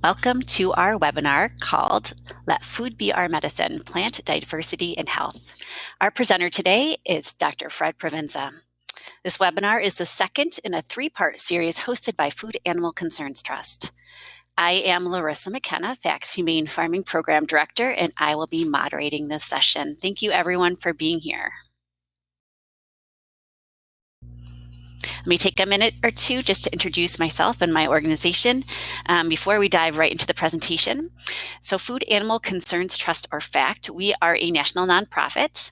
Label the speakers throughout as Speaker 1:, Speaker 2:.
Speaker 1: Welcome to our webinar called Let Food Be Our Medicine, Plant Diversity and Health. Our presenter today is Dr. Fred Provenza. This webinar is the second in a three-part series hosted by Food Animal Concerns Trust. I am Larissa McKenna, FACTS Humane Farming Program Director, and I will be moderating this session. Thank you everyone for being here. Let me take a minute or two just to introduce myself and my organization before we dive right into the presentation. So Food Animal Concerns Trust, or FACT, we are a national nonprofit.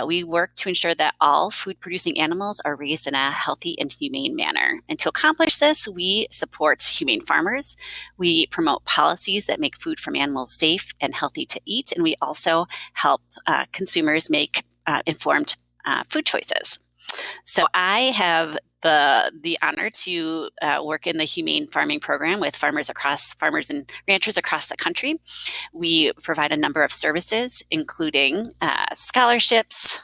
Speaker 1: We work to ensure that all food-producing animals are raised in a healthy and humane manner. And to accomplish this, we support humane farmers. We promote policies that make food from animals safe and healthy to eat. And we also help consumers make informed food choices. So I have the honor to work in the humane farming program with farmers and ranchers across the country. We provide a number of services, including scholarships,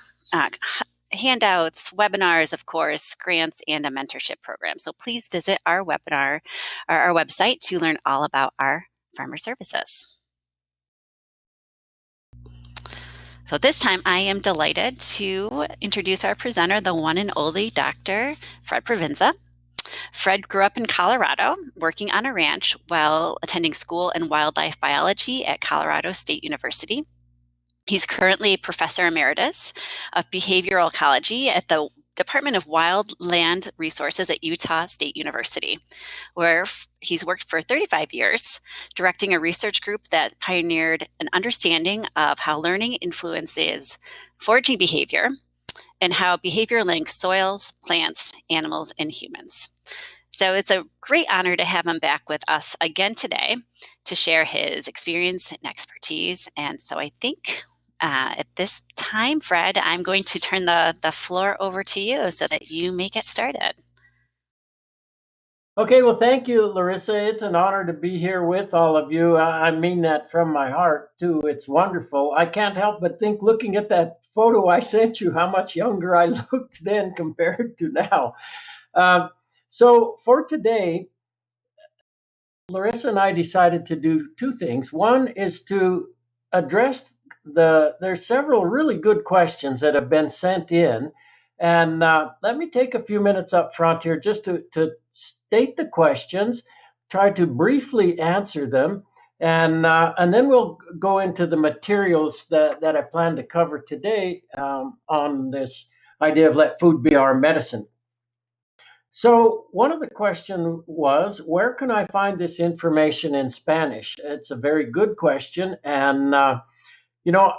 Speaker 1: handouts, webinars, of course, grants, and a mentorship program. So please visit our webinar or our website to learn all about our farmer services. So this time I am delighted to introduce our presenter, the one and only Dr. Fred Provenza. Fred grew up in Colorado, working on a ranch while attending school in wildlife biology at Colorado State University. He's currently Professor Emeritus of Behavioral Ecology at the Department of Wildland Resources at Utah State University, where he's worked for 35 years, directing a research group that pioneered an understanding of how learning influences foraging behavior and how behavior links soils, plants, animals, and humans. So it's a great honor to have him back with us again today to share his experience and expertise. And so I think at this time, Fred, I'm going to turn the floor over to you so that you may get started.
Speaker 2: Okay, well, thank you, Larissa. It's an honor to be here with all of you. I mean that from my heart, too. It's wonderful. I can't help but think, looking at that photo I sent you, how much younger I looked then compared to now. So for today, Larissa and I decided to do two things. One is to address there's several really good questions that have been sent in. And let me take a few minutes up front here just to state the questions, try to briefly answer them, and then we'll go into the materials that I plan to cover today on this idea of let food be our medicine. So one of the questions was, where can I find this information in Spanish? It's a very good question. And,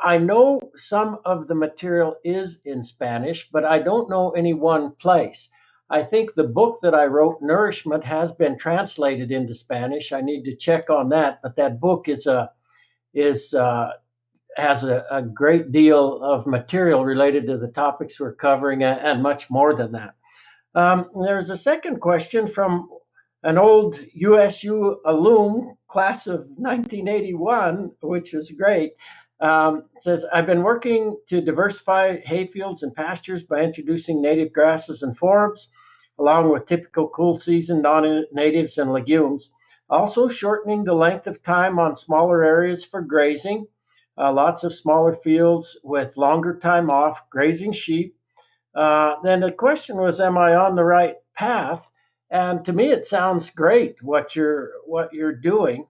Speaker 2: I know some of the material is in Spanish, but I don't know any one place. I think the book that I wrote, Nourishment, has been translated into Spanish. I need to check on that, but that book has a great deal of material related to the topics we're covering and much more than that. There's a second question from an old USU alum, class of 1981, which is great. It says, I've been working to diversify hayfields and pastures by introducing native grasses and forbs, along with typical cool season non-natives and legumes. Also shortening the length of time on smaller areas for grazing, lots of smaller fields with longer time off, grazing sheep. Then the question was, am I on the right path? And to me, it sounds great what you're doing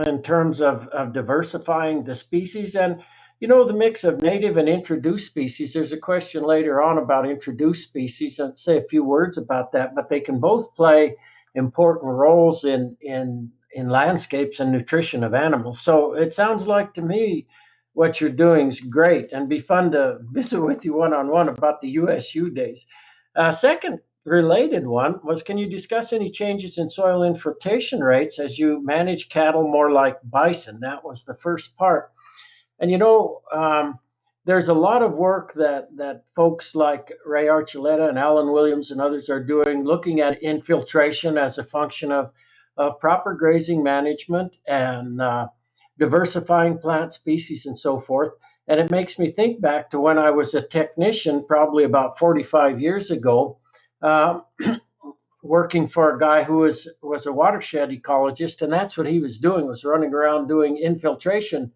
Speaker 2: in terms of diversifying the species. And, the mix of native and introduced species, there's a question later on about introduced species, and say a few words about that, but they can both play important roles in landscapes and nutrition of animals. So it sounds like to me, what you're doing is great, and be fun to visit with you one-on-one about the USU days. Second related one was, can you discuss any changes in soil infiltration rates as you manage cattle more like bison? That was the first part. And there's a lot of work that folks like Ray Archuleta and Alan Williams and others are doing, looking at infiltration as a function of proper grazing management and diversifying plant species and so forth. And it makes me think back to when I was a technician, probably about 45 years ago. working for a guy who was a watershed ecologist, and that's what he was doing, was running around doing infiltration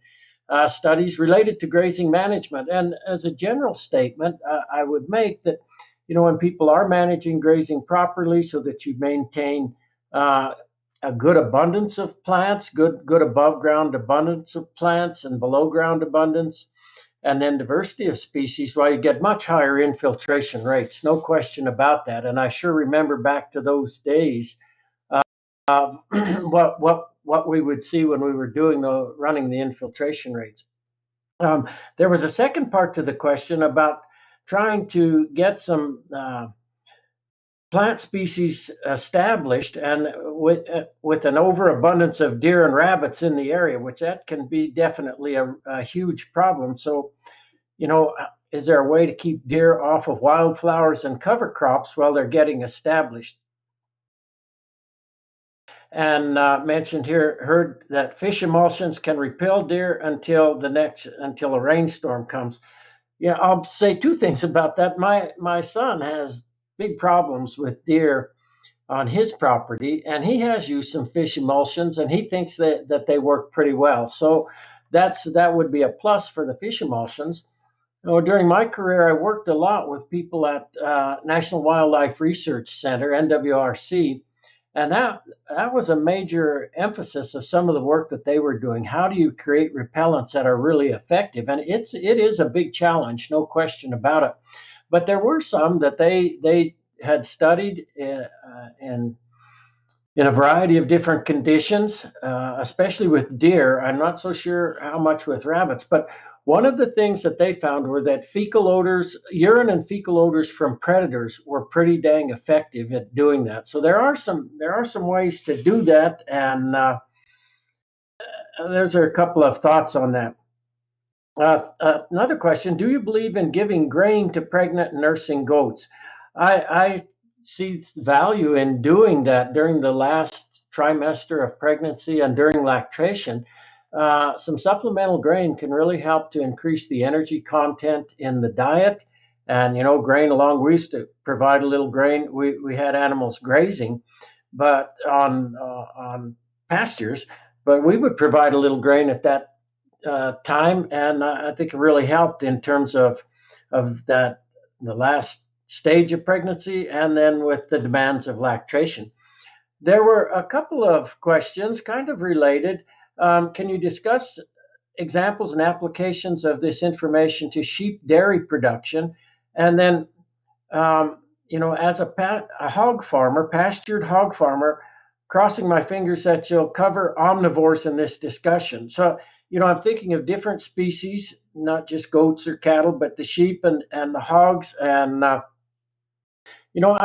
Speaker 2: studies related to grazing management. And as a general statement, I would make that, when people are managing grazing properly so that you maintain a good abundance of plants, good above ground abundance of plants and below ground abundance, and then diversity of species, well, you get much higher infiltration rates, no question about that. And I sure remember back to those days of what we would see when we were running the infiltration rates. There was a second part to the question about trying to get some plant species established, and with an overabundance of deer and rabbits in the area, which that can be definitely a huge problem. So, is there a way to keep deer off of wildflowers and cover crops while they're getting established? And heard that fish emulsions can repel deer until a rainstorm comes. Yeah, I'll say two things about that. My son has big problems with deer on his property, and he has used some fish emulsions, and he thinks that they work pretty well. So that would be a plus for the fish emulsions. During my career, I worked a lot with people at National Wildlife Research Center, NWRC, and that was a major emphasis of some of the work that they were doing. How do you create repellents that are really effective? And it is a big challenge, no question about it. But there were some that they had studied in a variety of different conditions, especially with deer. I'm not so sure how much with rabbits, but one of the things that they found were that fecal odors, urine and fecal odors from predators were pretty dang effective at doing that. So there are some ways to do that, and there's a couple of thoughts on that. Another question: do you believe in giving grain to pregnant and nursing goats? I see value in doing that during the last trimester of pregnancy and during lactation. Some supplemental grain can really help to increase the energy content in the diet. And grain along. We used to provide a little grain. We had animals grazing, but on pastures. But we would provide a little grain at that time, and I think it really helped in terms of the last stage of pregnancy, and then with the demands of lactation. There were a couple of questions kind of related. Can you discuss examples and applications of this information to sheep dairy production? And then, as a hog farmer, pastured hog farmer, crossing my fingers that you'll cover omnivores in this discussion. So, I'm thinking of different species, not just goats or cattle, but the sheep and the hogs. And, I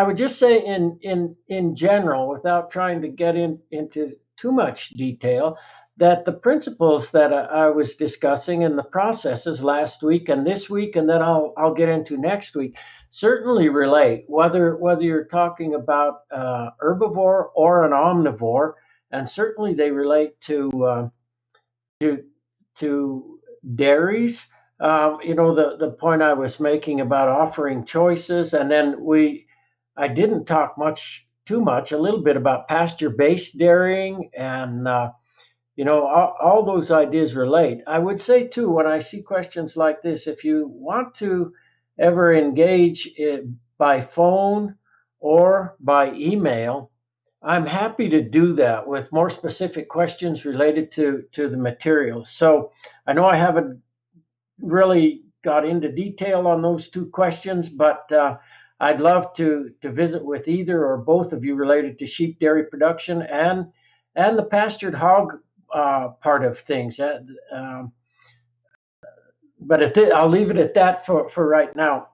Speaker 2: would just say in general, without trying to get into too much detail, that the principles that I was discussing and the processes last week and this week, and then I'll get into next week, certainly relate, whether you're talking about herbivore or an omnivore, and certainly they relate to dairies. The point I was making about offering choices, and then I didn't talk too much, a little bit about pasture-based dairying, and all those ideas relate. I would say too, when I see questions like this, if you want to ever engage by phone or by email, I'm happy to do that with more specific questions related to the material. So I know I haven't really got into detail on those two questions, but I'd love to visit with either or both of you related to sheep dairy production and the pastured hog part of things. But I'll leave it at that for right now.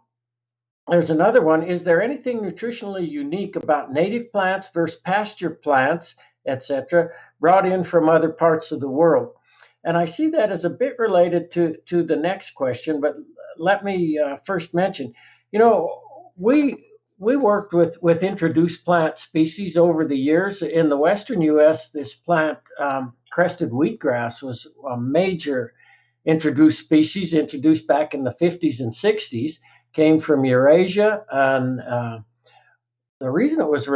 Speaker 2: There's another one. Is there anything nutritionally unique about native plants versus pasture plants, etc., brought in from other parts of the world? And I see that as a bit related to the next question, but let me first mention, we worked with introduced plant species over the years. In the western U.S., this plant, crested wheatgrass, was a major introduced species, introduced back in the 50s and 60s, came from Eurasia, and the reason it was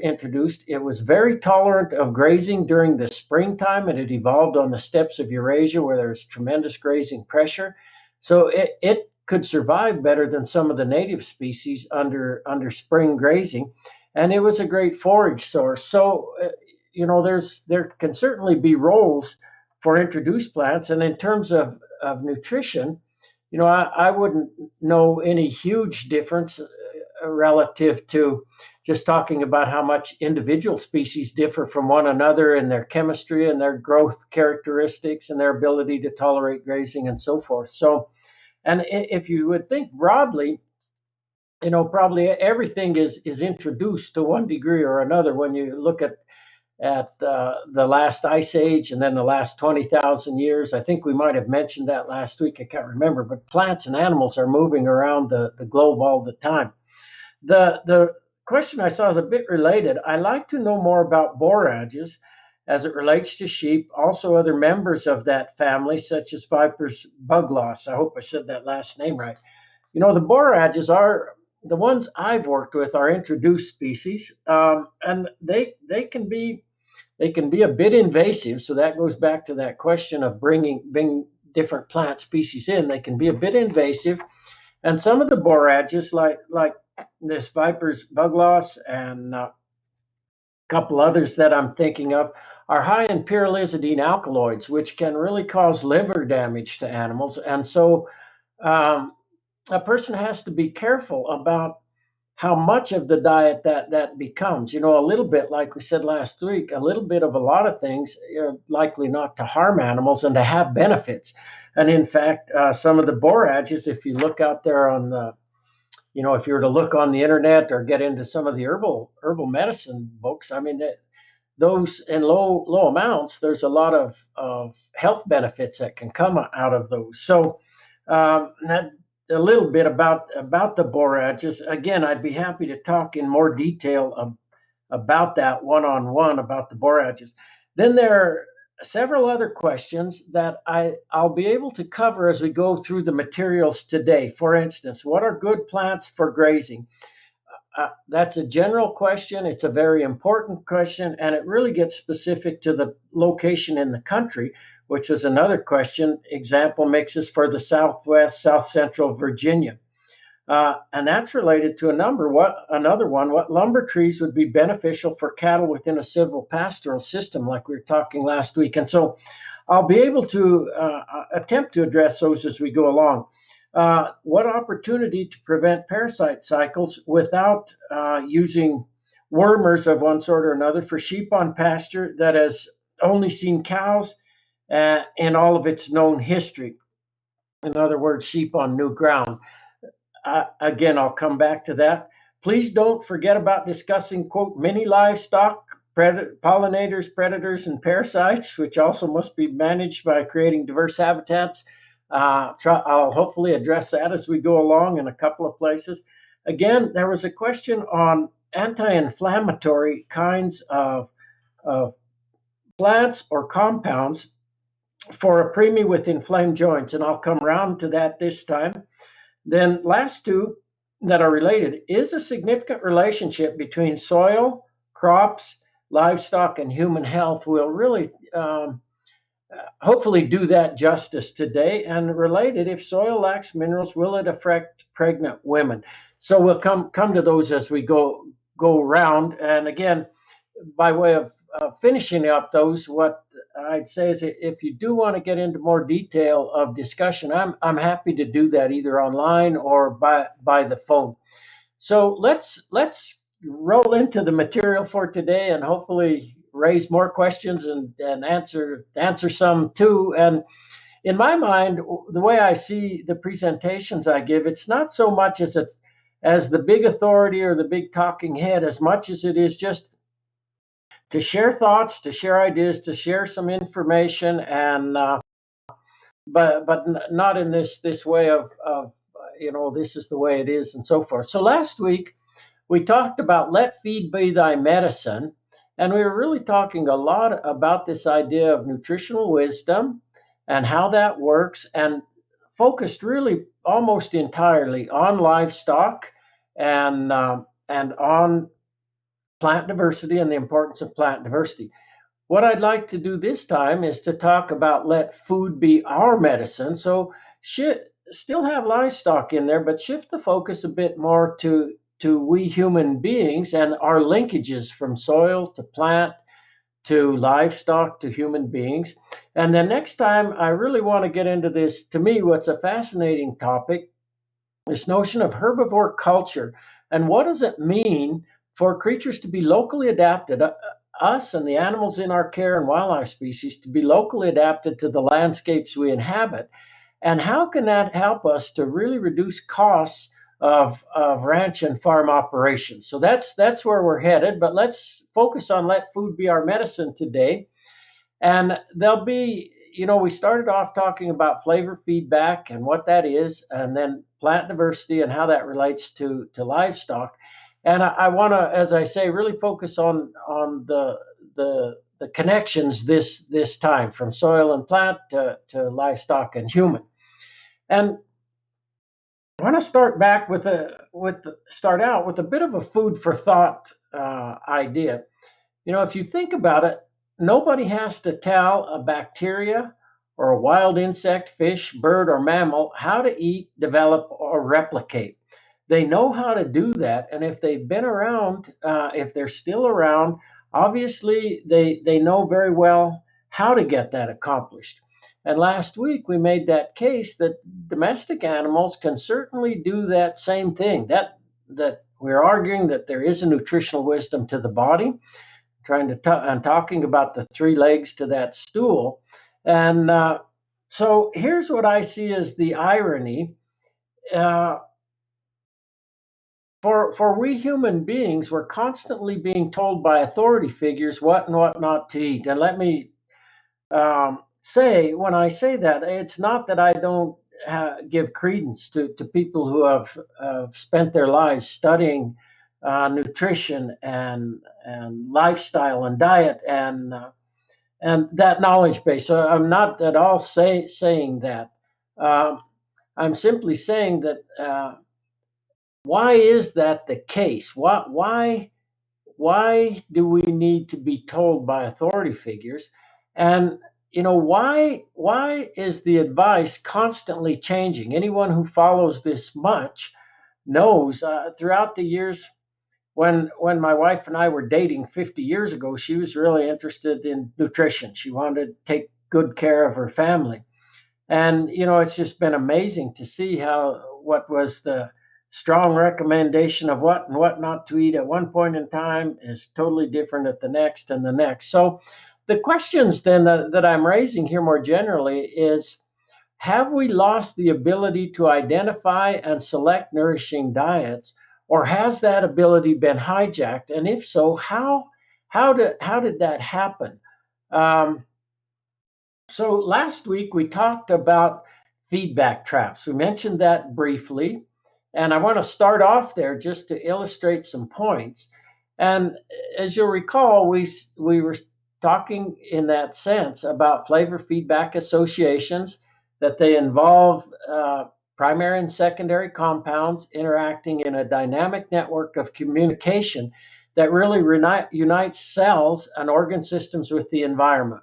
Speaker 2: introduced, it was very tolerant of grazing during the springtime, and it evolved on the steppes of Eurasia where there's tremendous grazing pressure. So it could survive better than some of the native species under spring grazing, and it was a great forage source. So there can certainly be roles for introduced plants, and in terms of nutrition, I wouldn't know any huge difference relative to just talking about how much individual species differ from one another in their chemistry and their growth characteristics and their ability to tolerate grazing and so forth. So, and if you would think broadly, probably everything is introduced to one degree or another when you look at the last ice age and then the last 20,000 years. I think we might have mentioned that last week. I can't remember, but plants and animals are moving around the globe all the time. The question I saw is a bit related. I like to know more about borages as it relates to sheep, also other members of that family, such as vipers bugloss. I hope I said that last name right. The borages are the ones I've worked with are introduced species, and they can be a bit invasive. So that goes back to that question of bringing different plant species in. They can be a bit invasive, and some of the borages, like this viper's bug loss and a couple others that I'm thinking of, are high in pyrrolizidine alkaloids, which can really cause liver damage to animals. And so um, a person has to be careful about how much of the diet that becomes. A little bit, like we said last week, a little bit of a lot of things are likely not to harm animals and to have benefits. And in fact, some of the borages, if you look out there on the, if you were to look on the internet or get into some of the herbal medicine books, I mean, those in low amounts, there's a lot of health benefits that can come out of those. So that a little bit about the borages. Again, I'd be happy to talk in more detail about that one-on-one about the borages. Then there are several other questions that I'll be able to cover as we go through the materials today. For instance, what are good plants for grazing? That's a general question. It's a very important question, and it really gets specific to the location in the country, which is another question. Example mixes for the Southwest, South Central Virginia. And that's related to another one, what lumber trees would be beneficial for cattle within a silvopastoral system, like we were talking last week. And so I'll be able to attempt to address those as we go along. What opportunity to prevent parasite cycles without using wormers of one sort or another for sheep on pasture that has only seen cows in all of its known history. In other words, sheep on new ground. Again, I'll come back to that. Please don't forget about discussing, quote, many livestock, pollinators, predators, and parasites, which also must be managed by creating diverse habitats. I'll hopefully address that as we go along in a couple of places. Again, there was a question on anti-inflammatory kinds of plants or compounds for a preemie with inflamed joints, and I'll come around to that this time. Then last two that are related is a significant relationship between soil, crops, livestock, and human health. We'll really hopefully do that justice today. And related, if soil lacks minerals, will it affect pregnant women? So we'll come to those as we go around. And again, by way of finishing up those, what I'd say is if you do want to get into more detail of discussion, I'm happy to do that either online or by the phone. So let's roll into the material for today and hopefully raise more questions and answer some too. And in my mind, the way I see the presentations I give, it's not so much as the big authority or the big talking head, as much as it is just to share thoughts, to share ideas, to share some information, and but not in this way of this is the way it is and so forth. So last week we talked about let feed be thy medicine, and we were really talking a lot about this idea of nutritional wisdom and how that works, and focused really almost entirely on livestock and and on plant diversity and the importance of plant diversity. What I'd like to do this time is to talk about let food be our medicine. So still have livestock in there, but shift the focus a bit more to we human beings and our linkages from soil to plant to livestock to human beings. And then next time, I really want to get into this, to me, what's a fascinating topic, this notion of herbivore culture. And what does it mean for creatures to be locally adapted, us and the animals in our care and wildlife species to be locally adapted to the landscapes we inhabit? And how can that help us to really reduce costs of ranch and farm operations? So that's where we're headed. But let's focus on let food be our medicine today. And there'll be, we started off talking about flavor feedback and what that is, and then plant diversity and how that relates to livestock. And I want to, as I say, really focus on the connections this time from soil and plant to livestock and human. And I want to start out with a bit of a food for thought idea. If you think about it, nobody has to tell a bacteria or a wild insect, fish, bird, or mammal how to eat, develop, or replicate. They know how to do that, and if they've been around, if they're still around, obviously they know very well how to get that accomplished. And last week we made that case that domestic animals can certainly do that same thing. That we're arguing that there is a nutritional wisdom to the body. I'm talking about the three legs to that stool. And so here's what I see as the irony. Uh, for we human beings, we're constantly being told by authority figures what and what not to eat. And let me say, when I say that, it's not that I don't give credence to people who have spent their lives studying nutrition and lifestyle and diet and that knowledge base. So I'm not at all saying that. I'm simply saying that why is that the case? Why do we need to be told by authority figures? And why is the advice constantly changing? Anyone who follows this much knows throughout the years when my wife and I were dating 50 years ago, she was really interested in nutrition. She wanted to take good care of her family. And, it's just been amazing to see how what was the strong recommendation of what and what not to eat at one point in time is totally different at the next and the next. So the questions then that I'm raising here more generally is, have we lost the ability to identify and select nourishing diets, or has that ability been hijacked? And if so, how did that happen? So last week we talked about feedback traps. We mentioned that briefly, and I want to start off there just to illustrate some points. And as you'll recall, we were talking in that sense about flavor feedback associations, that they involve primary and secondary compounds interacting in a dynamic network of communication that really unites cells and organ systems with the environment.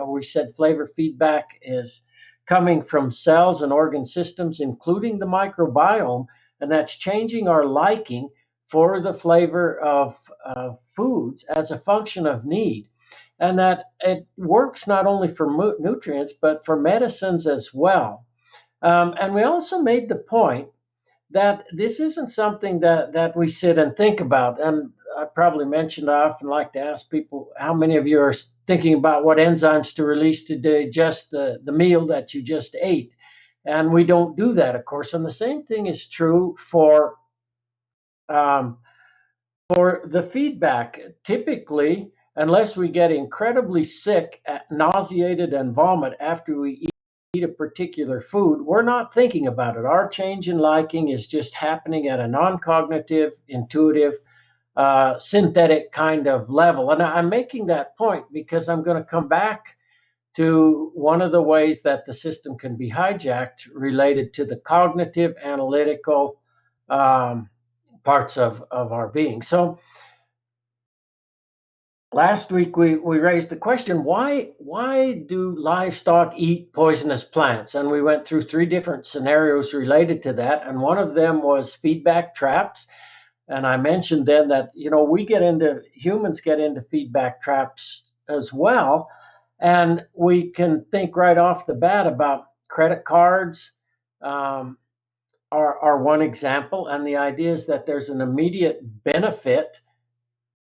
Speaker 2: We said flavor feedback is coming from cells and organ systems, including the microbiome, and that's changing our liking for the flavor of foods as a function of need. And that it works not only for nutrients, but for medicines as well. And we also made the point that this isn't something that we sit and think about. And I probably mentioned I often like to ask people, how many of you are thinking about what enzymes to release to digest the meal that you just ate? And we don't do that, of course. And the same thing is true for the feedback. Typically, unless we get incredibly sick, nauseated, and vomit after we eat a particular food, we're not thinking about it. Our change in liking is just happening at a non-cognitive, intuitive, synthetic kind of level. And I'm making that point because I'm going to come back to one of the ways that the system can be hijacked related to the cognitive, analytical, parts of our being. So last week we raised the question, why do livestock eat poisonous plants? And we went through 3 different scenarios related to that, and one of them was feedback traps. And I mentioned then that humans get into feedback traps as well, and we can think right off the bat about credit cards. Are one example, and the idea is that there's an immediate benefit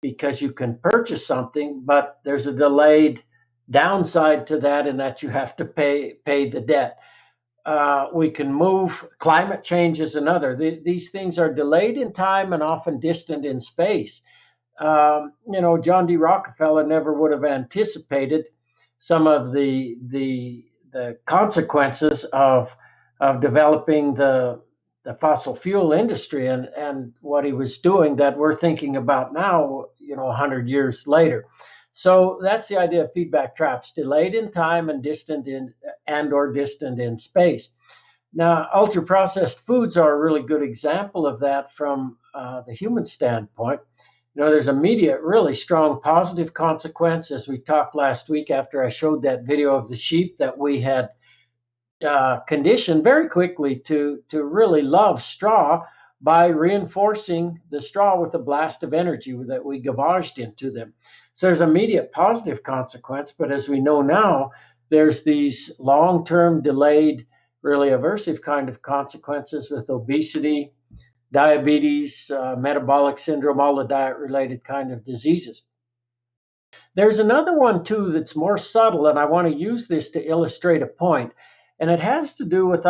Speaker 2: because you can purchase something, but there's a delayed downside to that in that you have to pay the debt. We can move. Climate change is another. These things are delayed in time and often distant in space. John D. Rockefeller never would have anticipated some of the consequences of developing the fossil fuel industry and what he was doing that we're thinking about now, 100 years later. So that's the idea of feedback traps: delayed in time and distant or distant in space. Now, ultra processed foods are a really good example of that from the human standpoint. There's immediate, really strong positive consequence, as we talked last week after I showed that video of the sheep that we had conditioned very quickly to really love straw by reinforcing the straw with a blast of energy that we gavaged into them. So there's immediate positive consequence, but as we know now, there's these long-term delayed, really aversive kind of consequences with obesity, diabetes, metabolic syndrome, all the diet-related kind of diseases. There's another one too that's more subtle, and I want to use this to illustrate a point. And it has to do with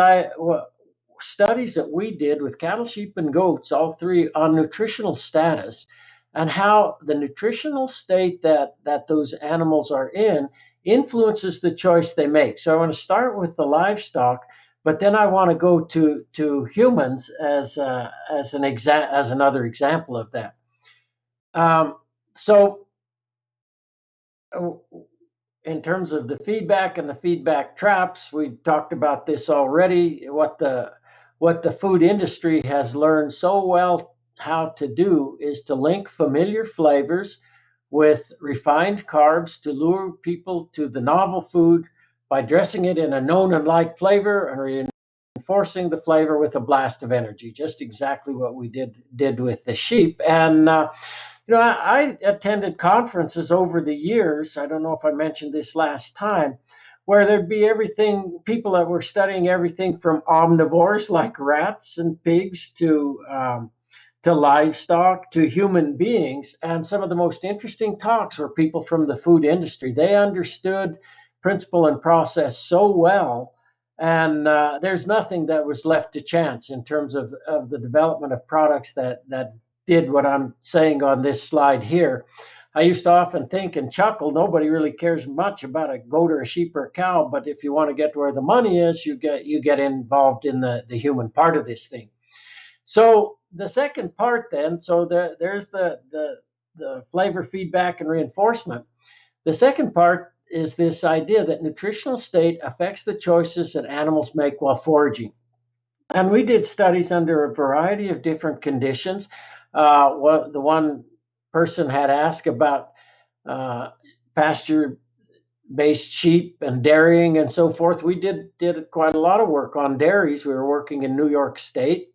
Speaker 2: studies that we did with cattle, sheep, and goats, all 3, on nutritional status, and how the nutritional state that those animals are in influences the choice they make. So I want to start with the livestock, but then I want to go to humans as another example of that. So in terms of the feedback and the feedback traps, we talked about this already. What the food industry has learned so well how to do is to link familiar flavors with refined carbs to lure people to the novel food by dressing it in a known and liked flavor and reinforcing the flavor with a blast of energy. Just exactly what we did with the sheep. And I attended conferences over the years. I don't know if I mentioned this last time, where there'd be people that were studying everything from omnivores like rats and pigs to livestock to human beings. And some of the most interesting talks were people from the food industry. They understood principle and process so well. And there's nothing that was left to chance in terms of the development of products that did what I'm saying on this slide here. I used to often think and chuckle, nobody really cares much about a goat or a sheep or a cow, but if you want to get to where the money is, you get involved in the human part of this thing. So the second part then, there's the flavor feedback and reinforcement. The second part is this idea that nutritional state affects the choices that animals make while foraging. And we did studies under a variety of different conditions. The one person had asked about pasture-based sheep and dairying and so forth. We did quite a lot of work on dairies. We were working in New York State.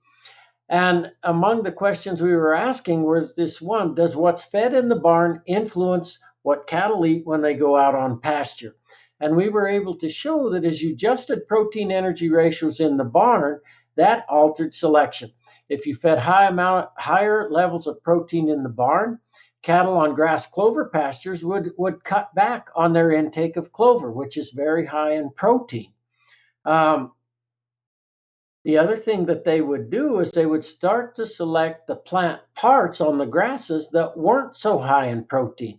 Speaker 2: And among the questions we were asking was this one: does what's fed in the barn influence what cattle eat when they go out on pasture? And we were able to show that as you adjusted protein energy ratios in the barn, that altered selection. If you fed higher levels of protein in the barn, cattle on grass clover pastures would cut back on their intake of clover, which is very high in protein. The other thing that they would do is they would start to select the plant parts on the grasses that weren't so high in protein.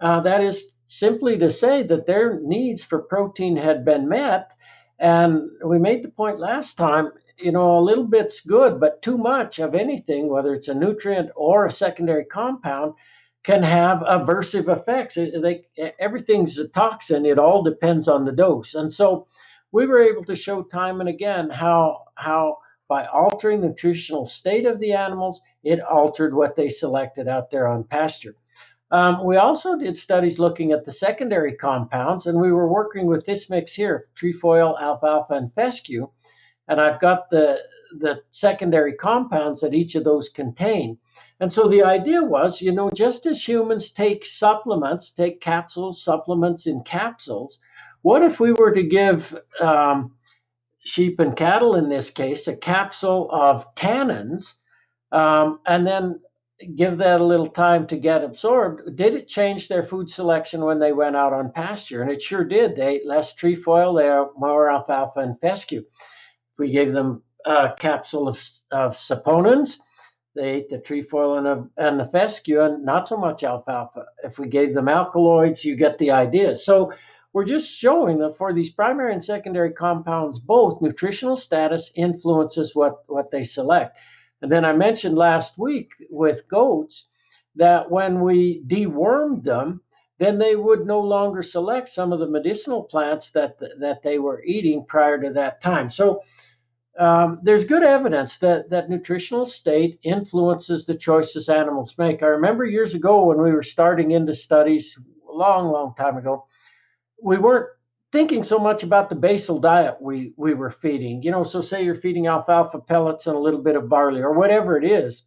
Speaker 2: That is simply to say that their needs for protein had been met. And we made the point last time, a little bit's good, but too much of anything, whether it's a nutrient or a secondary compound, can have aversive effects. Everything's a toxin. It all depends on the dose. And so we were able to show time and again how by altering the nutritional state of the animals, it altered what they selected out there on pasture. We also did studies looking at the secondary compounds, and we were working with this mix here, trefoil, alfalfa, and fescue. And I've got the secondary compounds that each of those contain. And so the idea was, just as humans take supplements, take capsules, supplements in capsules, what if we were to give sheep and cattle, in this case, a capsule of tannins, and then give that a little time to get absorbed? Did it change their food selection when they went out on pasture? And it sure did. They ate less trefoil, they ate more alfalfa and fescue. If we gave them a capsule of saponins, they ate the trefoil and the fescue, and not so much alfalfa. If we gave them alkaloids, you get the idea. So we're just showing that for these primary and secondary compounds, both nutritional status influences what they select. And then I mentioned last week with goats that when we dewormed them, then they would no longer select some of the medicinal plants that they were eating prior to that time. So there's good evidence that nutritional state influences the choices animals make. I remember years ago when we were starting into studies, a long, long time ago, we weren't thinking so much about the basal diet we were feeding. So say you're feeding alfalfa pellets and a little bit of barley or whatever it is,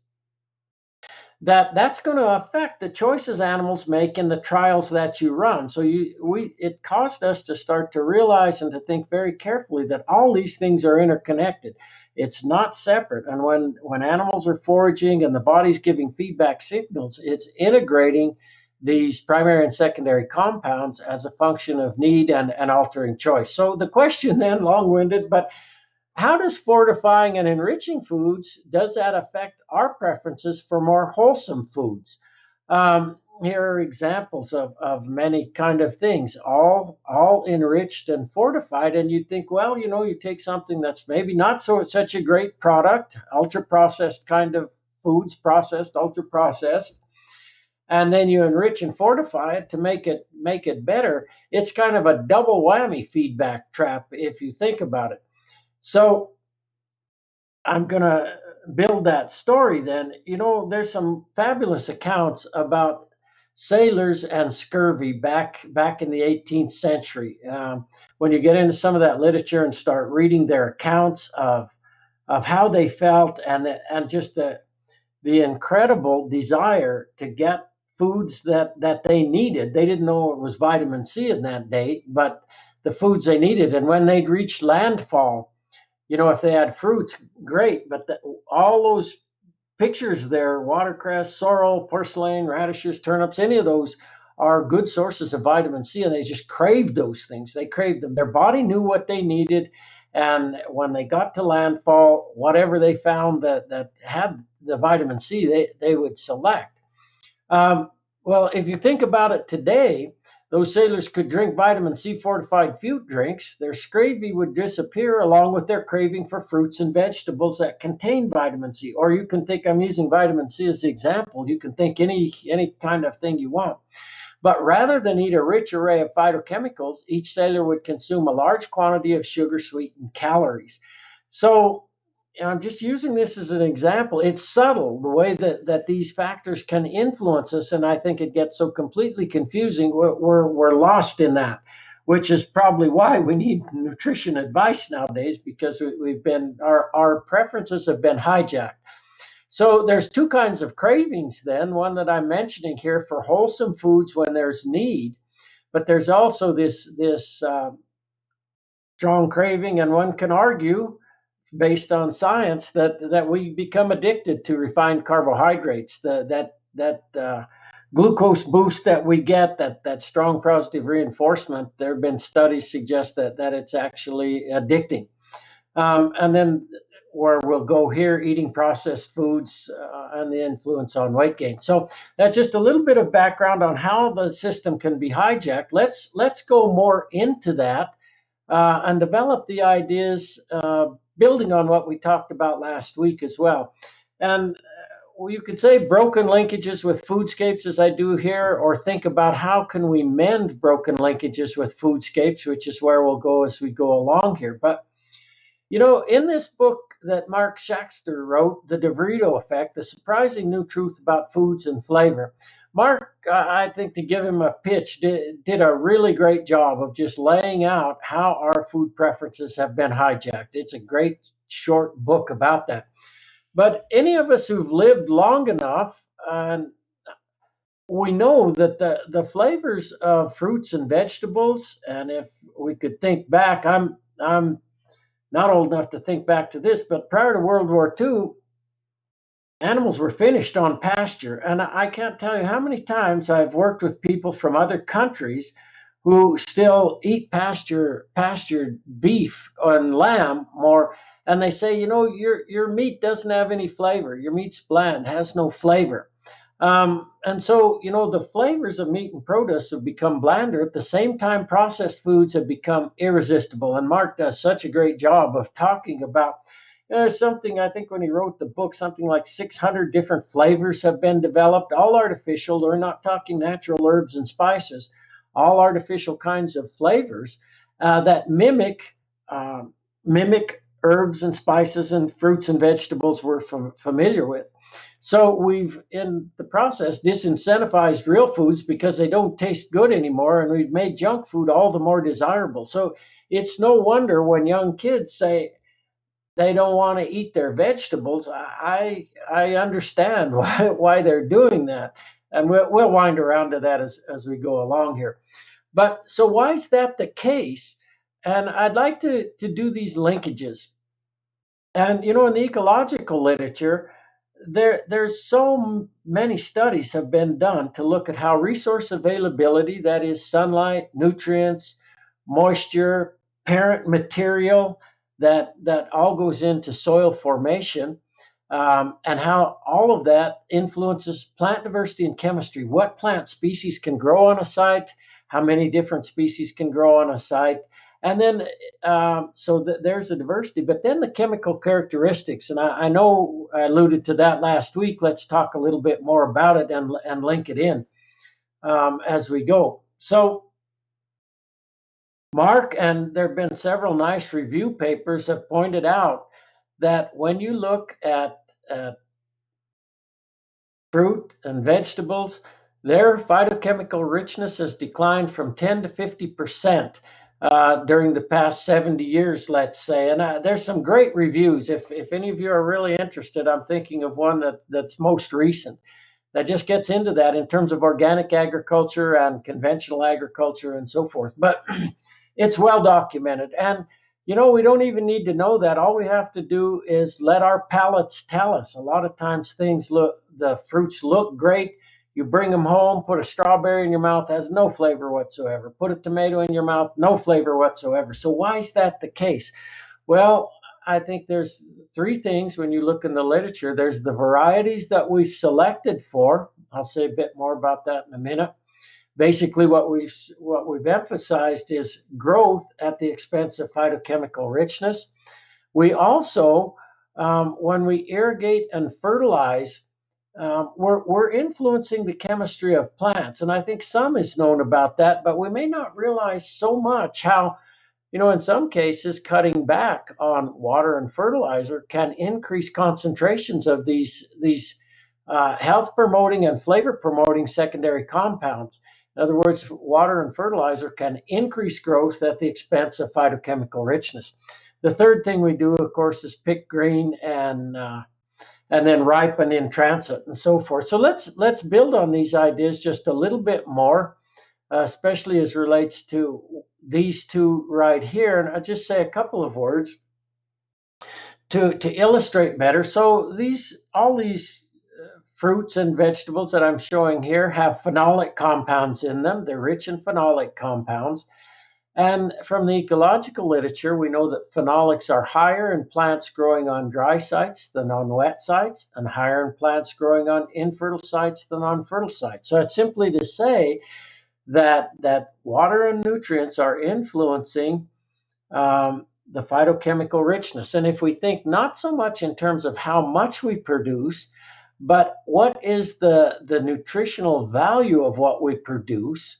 Speaker 2: that's going to affect the choices animals make in the trials that you run. So it caused us to start to realize and to think very carefully that all these things are interconnected. It's not separate. And when animals are foraging and the body's giving feedback signals, it's integrating these primary and secondary compounds as a function of need and altering choice. So the question then, long-winded, but how does fortifying and enriching foods, does that affect our preferences for more wholesome foods? Here are examples of many kind of things, all enriched and fortified. And you think, well, you take something that's maybe not such a great product, ultra processed kind of foods, processed, ultra processed, and then you enrich and fortify it to make it better. It's kind of a double whammy feedback trap if you think about it. So I'm going to build that story then. There's some fabulous accounts about sailors and scurvy back in the 18th century. When you get into some of that literature and start reading their accounts of how they felt and just the incredible desire to get foods that they needed. They didn't know it was vitamin C in that day, but the foods they needed. And when they'd reached landfall, if they had fruits, great. But all those pictures there, watercress, sorrel, purslane, radishes, turnips, any of those are good sources of vitamin C, and they just craved those things. They craved them. Their body knew what they needed, and when they got to landfall, whatever they found that had the vitamin C, they would select. Well, if you think about it today, those sailors could drink vitamin C fortified fruit drinks. Their scurvy would disappear along with their craving for fruits and vegetables that contain vitamin C. Or you can think, I'm using vitamin C as the example. You can think any kind of thing you want. But rather than eat a rich array of phytochemicals, each sailor would consume a large quantity of sugar-sweetened calories. So I'm just using this as an example. It's subtle, the way that these factors can influence us, and I think it gets so completely confusing. We're lost in that, which is probably why we need nutrition advice nowadays, because our preferences have been hijacked. So there's two kinds of cravings then, one that I'm mentioning here for wholesome foods when there's need, but there's also this strong craving, and one can argue based on science that we become addicted to refined carbohydrates, that glucose boost that we get, that strong positive reinforcement. There have been studies suggest that it's actually addicting. And then where we'll go here, eating processed foods and the influence on weight gain. So that's just a little bit of background on how the system can be hijacked. Let's go more into that and develop the ideas, building on what we talked about last week as well. And you could say broken linkages with foodscapes, as I do here, or think about how can we mend broken linkages with foodscapes, which is where we'll go as we go along here. But in this book, Mark Shaxter wrote, The Devrito Effect, The Surprising New Truth About Foods and Flavor. Mark, I think, to give him a pitch, did a really great job of just laying out how our food preferences have been hijacked. It's a great short book about that. But any of us who've lived long enough, we know that the flavors of fruits and vegetables, and if we could think back, I'm not old enough to think back to this, but prior to World War II, animals were finished on pasture. And I can't tell you how many times I've worked with people from other countries who still eat pastured beef and lamb more. And they say, your meat doesn't have any flavor. Your meat's bland, has no flavor. And so, the flavors of meat and produce have become blander. At the same time, processed foods have become irresistible. And Mark does such a great job of talking about, there's something, I think when he wrote the book, something like 600 different flavors have been developed, all artificial. We're not talking natural herbs and spices, all artificial kinds of flavors that mimic herbs and spices and fruits and vegetables we're familiar with. So we've, in the process, disincentivized real foods because they don't taste good anymore, and we've made junk food all the more desirable. So it's no wonder when young kids say they don't want to eat their vegetables. I understand why they're doing that, and we'll wind around to that as we go along here. But so why is that the case? And I'd like to do these linkages. And in the ecological literature, there's so many studies have been done to look at how resource availability, that is sunlight, nutrients, moisture, parent material, that all goes into soil formation, and how all of that influences plant diversity and chemistry. What plant species can grow on a site, how many different species can grow on a site, and then there's a diversity, but then the chemical characteristics, and I know I alluded to that last week. Let's talk a little bit more about it and link it in as we go. So Mark, and there have been several nice review papers, have pointed out that when you look at fruit and vegetables, their phytochemical richness has declined from 10 to 50% during the past 70 years, let's say. And there's some great reviews. If any of you are really interested, I'm thinking of one that's most recent that just gets into that in terms of organic agriculture and conventional agriculture and so forth. But it's well documented. And we don't even need to know that. All we have to do is let our palates tell us. A lot of times the fruits look great. You bring them home, put a strawberry in your mouth, has no flavor whatsoever. Put a tomato in your mouth, no flavor whatsoever. So why is that the case? Well, I think there's three things when you look in the literature. There's the varieties that we've selected for. I'll say a bit more about that in a minute. Basically, what we've emphasized is growth at the expense of phytochemical richness. We also, when we irrigate and fertilize, we're influencing the chemistry of plants. And I think some is known about that, but we may not realize so much how, in some cases, cutting back on water and fertilizer can increase concentrations of these health promoting and flavor promoting secondary compounds. In other words, water and fertilizer can increase growth at the expense of phytochemical richness. The third thing we do, of course, is pick green and then ripen in transit and so forth. So let's build on these ideas just a little bit more, especially as relates to these two right here. And I'll just say a couple of words to illustrate better. So all these fruits and vegetables that I'm showing here have phenolic compounds in them. They're rich in phenolic compounds. And from the ecological literature, we know that phenolics are higher in plants growing on dry sites than on wet sites, and higher in plants growing on infertile sites than on fertile sites. So it's simply to say that water and nutrients are influencing the phytochemical richness. And if we think not so much in terms of how much we produce, but what is the nutritional value of what we produce,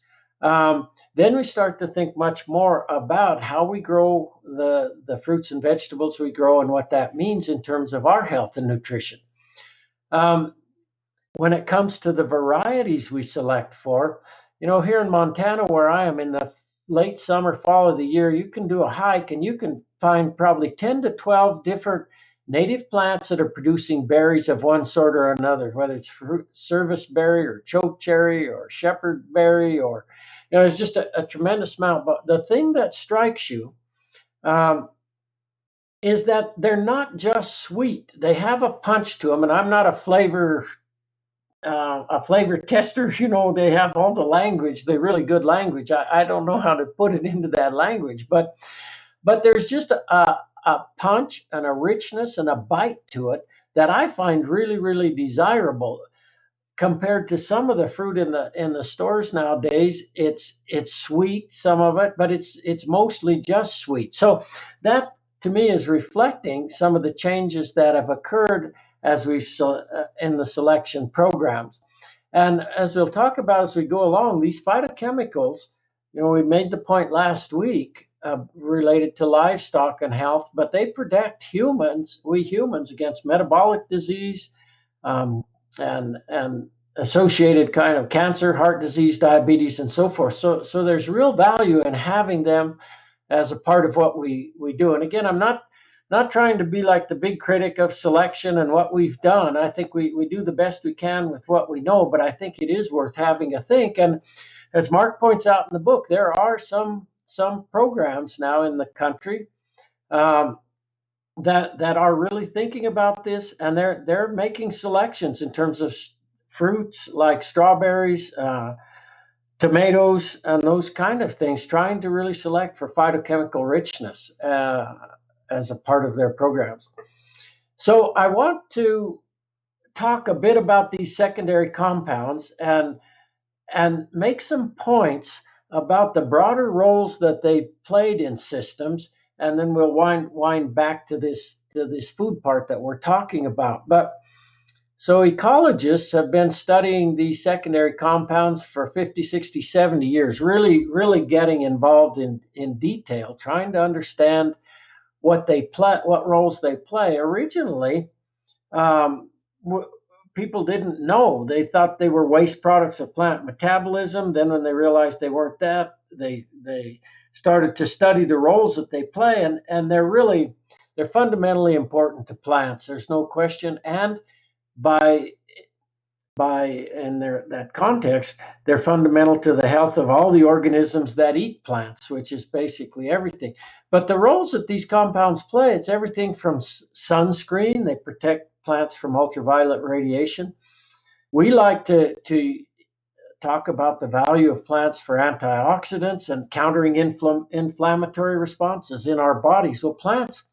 Speaker 2: then we start to think much more about how we grow the fruits and vegetables we grow and what that means in terms of our health and nutrition. Um, when it comes to the varieties we select for, here in Montana, where I am, in the late summer, fall of the year, you can do a hike and you can find probably 10 to 12 different native plants that are producing berries of one sort or another, whether it's fruit, service berry or chokecherry or shepherd berry, or, it's just a tremendous amount. But the thing that strikes you um, is that they're not just sweet. They have a punch to them, and I'm not a flavor tester. They have all the language, the really good language. I don't know how to put it into that language, but there's just a punch and a richness and a bite to it that I find really, really desirable compared to some of the fruit in the stores nowadays. It's sweet, some of it, but it's mostly just sweet. So that to me is reflecting some of the changes that have occurred as in the selection programs. And as we'll talk about as we go along, these phytochemicals, we made the point last week related to livestock and health, but they protect we humans, against metabolic disease, um, and associated kind of cancer, heart disease, diabetes, and so forth. So there's real value in having them as a part of what we do. And again, I'm not trying to be like the big critic of selection and what we've done. I think we do the best we can with what we know, but I think it is worth having a think. And as Mark points out in the book, there are some programs now in the country um, that are really thinking about this, and they're making selections in terms of fruits like strawberries, tomatoes, and those kind of things, trying to really select for phytochemical richness as a part of their programs. So I want to talk a bit about these secondary compounds and make some points about the broader roles that they played in systems, and then we'll wind back to this food part that we're talking about. But so ecologists have been studying these secondary compounds for 50, 60, 70 years, really getting involved in detail, trying to understand what roles they play. Originally, um, people didn't know. They thought they were waste products of plant metabolism. Then when they realized they weren't that, they started to study the roles that they play, and they're fundamentally important to plants. There's no question. And by in that context, they're fundamental to the health of all the organisms that eat plants, which is basically everything. But the roles that these compounds play, it's everything from sunscreen. They protect plants from ultraviolet radiation. We like to talk about the value of plants for antioxidants and countering inflammatory responses in our bodies. Well, plants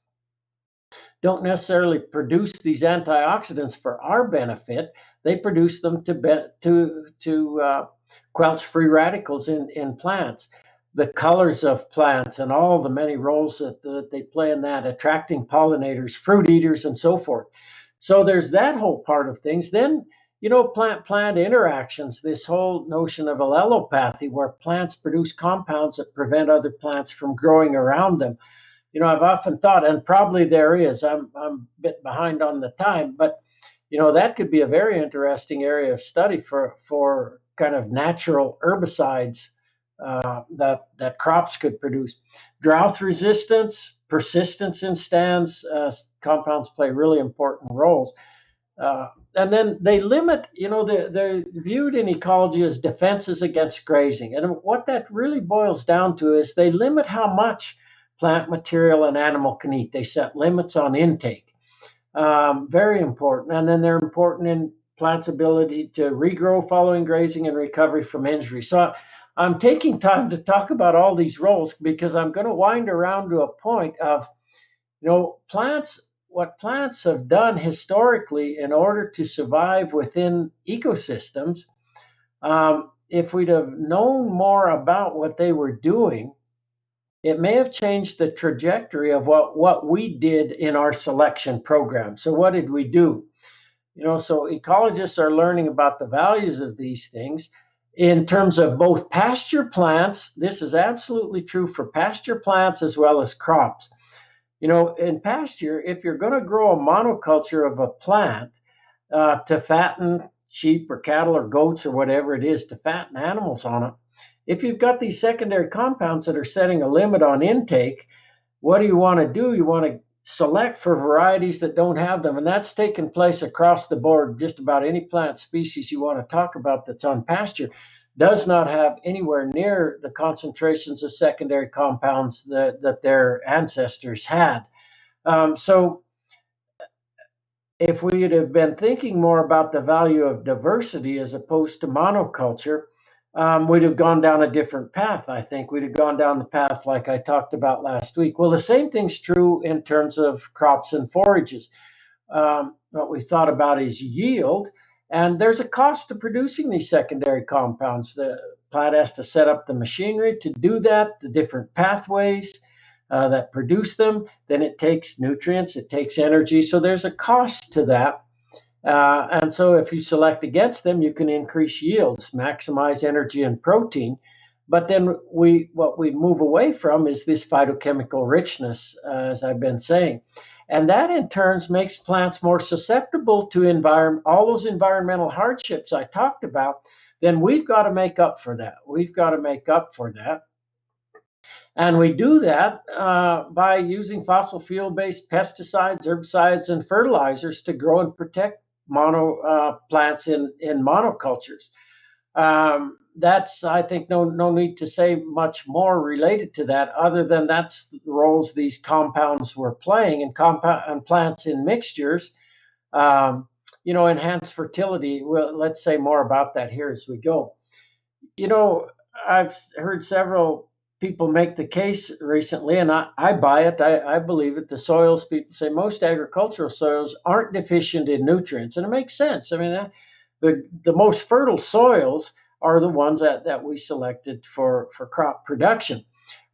Speaker 2: don't necessarily produce these antioxidants for our benefit. They produce them to quench free radicals in plants. The colors of plants and all the many roles that they play in that, attracting pollinators, fruit eaters, and so forth. So there's that whole part of things. Then, plant-plant interactions, this whole notion of allelopathy, where plants produce compounds that prevent other plants from growing around them. I've often thought, and probably there is, I'm a bit behind on the time, but that could be a very interesting area of study for kind of natural herbicides that crops could produce. Drought resistance, persistence in stands, compounds play really important roles. And then they limit, they're viewed in ecology as defenses against grazing. And what that really boils down to is they limit how much plant material an animal can eat. They set limits on intake. Very important. And then they're important in plants' ability to regrow following grazing and recovery from injury. So I'm taking time to talk about all these roles because I'm going to wind around to a point of, what plants have done historically in order to survive within ecosystems. If we'd have known more about what they were doing, it may have changed the trajectory of what we did in our selection program. So what did we do? So ecologists are learning about the values of these things. In terms of both pasture plants, this is absolutely true for pasture plants as well as crops. In pasture, if you're going to grow a monoculture of a plant to fatten sheep or cattle or goats or whatever it is, to fatten animals on it, if you've got these secondary compounds that are setting a limit on intake, what do you want to do? You want to select for varieties that don't have them. And that's taken place across the board. Just about any plant species you want to talk about that's on pasture does not have anywhere near the concentrations of secondary compounds that their ancestors had. So if we'd have been thinking more about the value of diversity as opposed to monoculture, we'd have gone down a different path. I think we'd have gone down the path like I talked about last week. Well, the same thing's true in terms of crops and forages. What we thought about is yield, and there's a cost to producing these secondary compounds. The plant has to set up the machinery to do that, the different pathways that produce them. Then it takes nutrients, it takes energy. So there's a cost to that. And so if you select against them, you can increase yields, maximize energy and protein. But then what we move away from is this phytochemical richness, as I've been saying. And that in turn makes plants more susceptible to all those environmental hardships I talked about. Then we've got to make up for that. We've got to make up for that. And we do that by using fossil fuel-based pesticides, herbicides, and fertilizers to grow and protect plants in monocultures. That's, I think, no need to say much more related to that, other than that's the roles these compounds were playing, and plants in mixtures, enhance fertility. Well, let's say more about that here as we go. I've heard several people make the case recently, and I buy it. I believe it. The soils, people say most agricultural soils aren't deficient in nutrients, and it makes sense. I mean, the most fertile soils are the ones that we selected for crop production.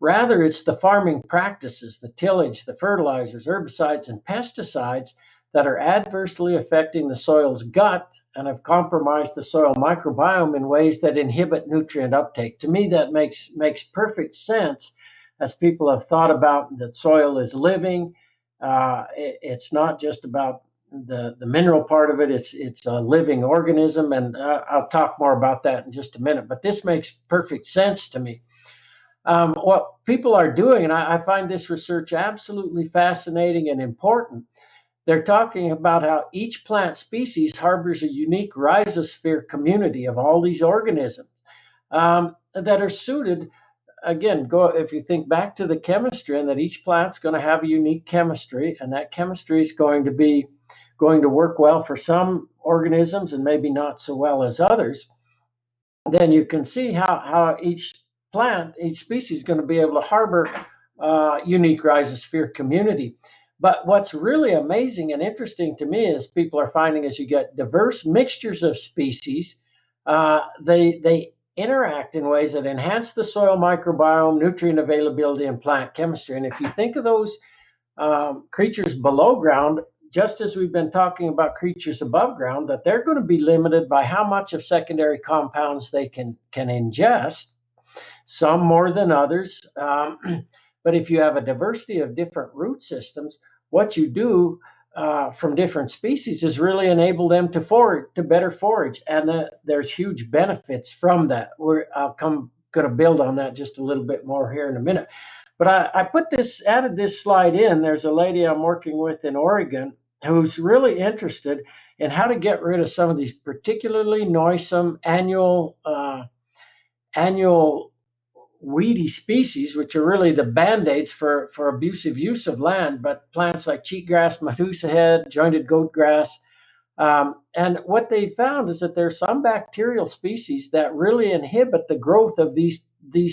Speaker 2: Rather, it's the farming practices, the tillage, the fertilizers, herbicides, and pesticides that are adversely affecting the soil's gut and have compromised the soil microbiome in ways that inhibit nutrient uptake. To me, that makes perfect sense, as people have thought about that soil is living. It's not just about the mineral part of it. It's a living organism, and I'll talk more about that in just a minute. But this makes perfect sense to me. What people are doing, and I find this research absolutely fascinating and important, they're talking about how each plant species harbors a unique rhizosphere community of all these organisms that are suited. Again, if you think back to the chemistry, and that each plant's going to have a unique chemistry, and that chemistry is going to work well for some organisms and maybe not so well as others, then you can see how each species is going to be able to harbor unique rhizosphere community. But what's really amazing and interesting to me is people are finding, as you get diverse mixtures of species, they interact in ways that enhance the soil microbiome, nutrient availability, and plant chemistry. And if you think of those creatures below ground, just as we've been talking about creatures above ground, that they're going to be limited by how much of secondary compounds they can ingest, some more than others. But if you have a diversity of different root systems, what you do from different species is really enable them to better forage, and there's huge benefits from that. Going to build on that just a little bit more here in a minute. But I added this slide in. There's a lady I'm working with in Oregon who's really interested in how to get rid of some of these particularly noisome annual weedy species, which are really the band-aids for abusive use of land, but plants like cheatgrass, medusa head, jointed goat grass. And what they found is that there's some bacterial species that really inhibit the growth of these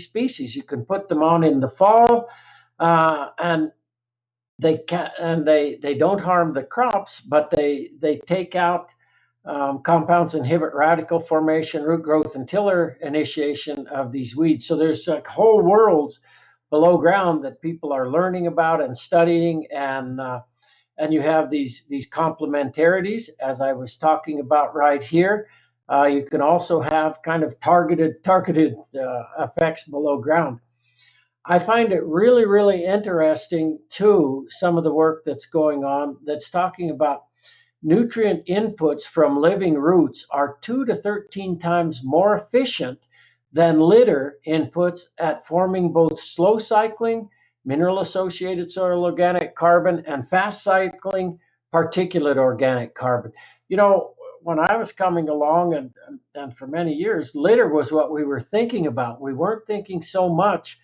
Speaker 2: species. You can put them on in the fall, and they don't harm the crops, but they take out compounds, inhibit radicle formation, root growth, and tiller initiation of these weeds. So there's whole worlds below ground that people are learning about and studying, and you have these complementarities, as I was talking about right here. You can also have kind of targeted effects below ground. I find it really, really interesting too, some of the work that's going on that's talking about nutrient inputs from living roots are 2 to 13 times more efficient than litter inputs at forming both slow cycling, mineral associated soil organic carbon, and fast cycling particulate organic carbon. You know, when I was coming along, and for many years, litter was what we were thinking about. We weren't thinking so much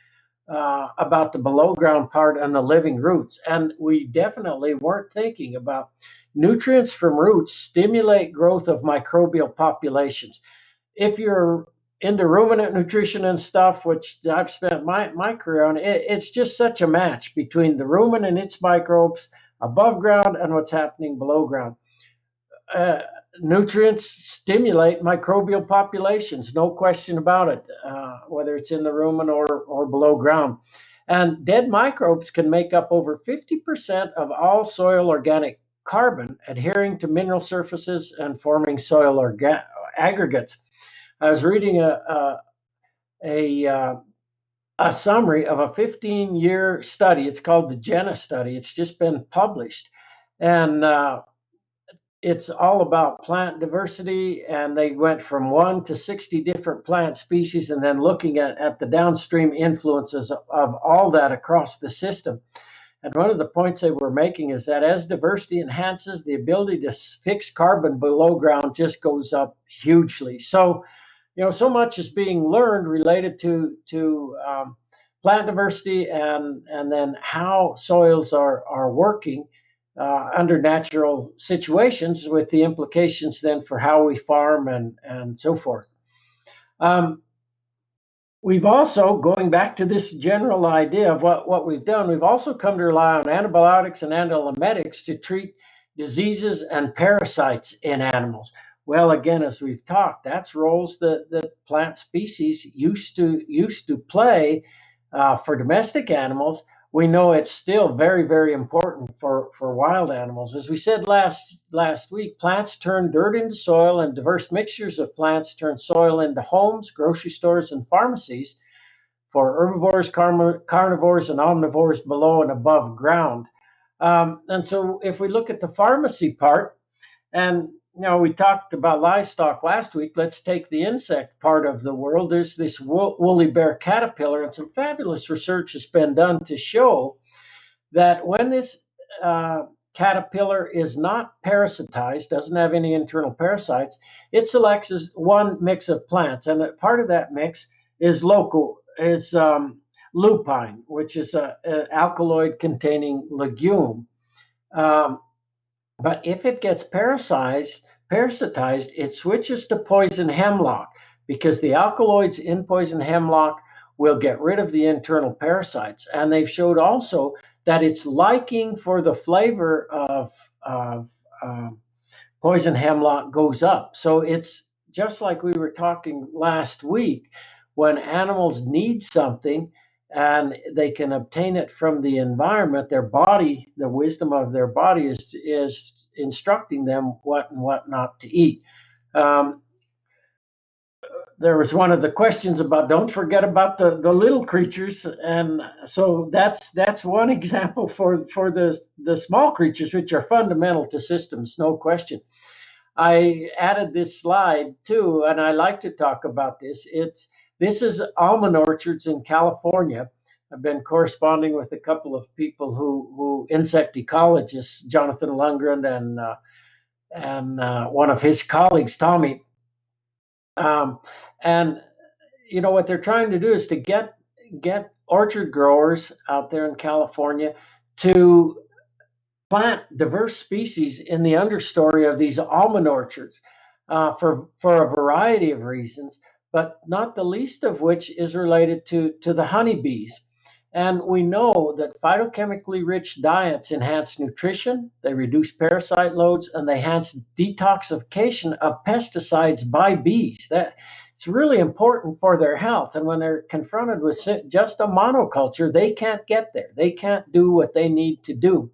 Speaker 2: about the below ground part and the living roots. And we definitely weren't thinking about nutrients from roots stimulate growth of microbial populations. If you're into ruminant nutrition and stuff, which I've spent my career on, it's just such a match between the rumen and its microbes above ground and what's happening below ground. Uh, Nutrients stimulate microbial populations, no question about it, whether it's in the rumen or below ground. And dead microbes can make up over 50% of all soil organic carbon, adhering to mineral surfaces and forming soil aggregates. I was reading a a summary of a 15-year study. It's called the Jenna study. It's just been published, and it's all about plant diversity. And they went from 1 to 60 different plant species, and then looking at the downstream influences of all that across the system. And one of the points they were making is that as diversity enhances, the ability to fix carbon below ground just goes up hugely. So, you know, so much is being learned related to plant diversity, and then how soils are working under natural situations, with the implications then for how we farm and so forth. Um, We've also, going back to this general idea of what we've done, we've also come to rely on antibiotics and antiemetics to treat diseases and parasites in animals. Well, again, as we've talked, that's roles that plant species used to play for domestic animals. We know it's still very, very important for wild animals. As we said last week, plants turn dirt into soil, and diverse mixtures of plants turn soil into homes, grocery stores, and pharmacies for herbivores, carnivores, and omnivores below and above ground. And so if we look at the pharmacy part, and you know, we talked about livestock last week. Let's take the insect part of the world. There's this woolly bear caterpillar, and some fabulous research has been done to show that when this caterpillar is not parasitized, doesn't have any internal parasites, it selects one mix of plants, and part of that mix is lupine, which is an alkaloid-containing legume. But if it gets parasitized, it switches to poison hemlock, because the alkaloids in poison hemlock will get rid of the internal parasites. And they've showed also that its liking for the flavor of poison hemlock goes up. So it's just like we were talking last week, when animals need something and they can obtain it from the environment, their body, the wisdom of their body is instructing them what and what not to eat. There was one of the questions about, don't forget about the little creatures, and so that's one example for the small creatures, which are fundamental to systems, no question. I added this slide too, and I like to talk about this. This is almond orchards in California. I've been corresponding with a couple of people who insect ecologists, Jonathan Lundgren and one of his colleagues, Tommy. And you know what they're trying to do is to get orchard growers out there in California to plant diverse species in the understory of these almond orchards for a variety of reasons, but not the least of which is related to the honeybees. And we know that phytochemically rich diets enhance nutrition, they reduce parasite loads, and they enhance detoxification of pesticides by bees. It's really important for their health. And when they're confronted with just a monoculture, they can't get there. They can't do what they need to do.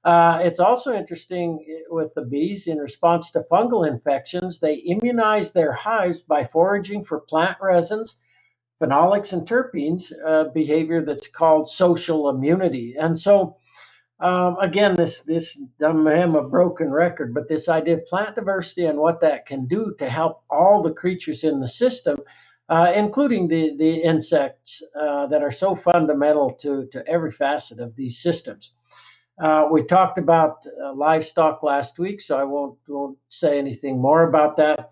Speaker 2: It's also interesting with the bees in response to fungal infections, they immunize their hives by foraging for plant resins, phenolics, and terpenes, behavior that's called social immunity. And so, again, this I'm a broken record, but this idea of plant diversity and what that can do to help all the creatures in the system, including the insects that are so fundamental to every facet of these systems. We talked about livestock last week, so I won't say anything more about that.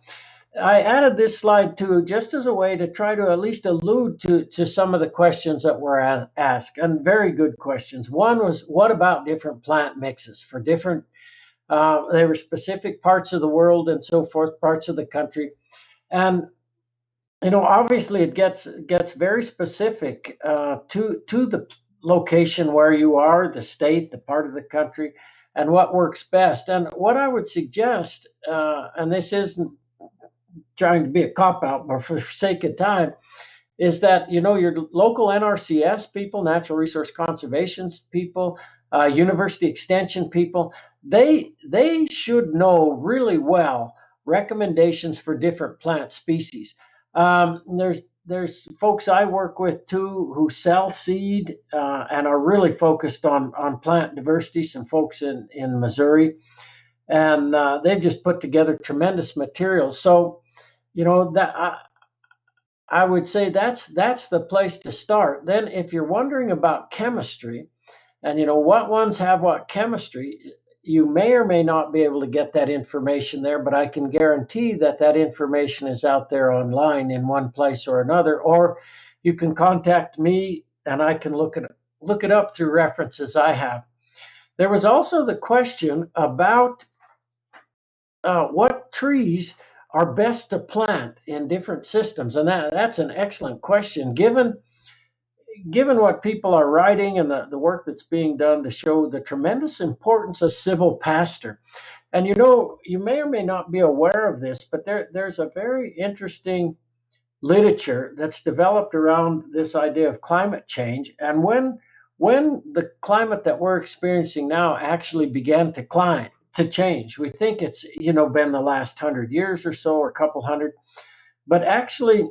Speaker 2: I added this slide too, just as a way to try to at least allude to some of the questions that were asked, and very good questions. One was, what about different plant mixes for different? They were specific parts of the world and so forth, parts of the country, and obviously it gets very specific to the location where you are, the state, the part of the country, and what works best. And what I would suggest, and this isn't trying to be a cop out, but for sake of time, is that your local NRCS people, natural resource conservation people, university extension people, they should know really well recommendations for different plant species. There's folks I work with too who sell seed and are really focused on plant diversity. Some folks in Missouri, and they've just put together tremendous materials. So that I would say that's the place to start. Then, if you're wondering about chemistry, and what ones have what chemistry, you may or may not be able to get that information there. But I can guarantee that information is out there online in one place or another. Or you can contact me, and I can look it up through references I have. There was also the question about what trees are best to plant in different systems, and that's an excellent question given what people are writing and the work that's being done to show the tremendous importance of silvopasture. And you may or may not be aware of this, but there's a very interesting literature that's developed around this idea of climate change. And when the climate that we're experiencing now actually began to change, we think it's been the last 100 years or so, or a couple hundred, but actually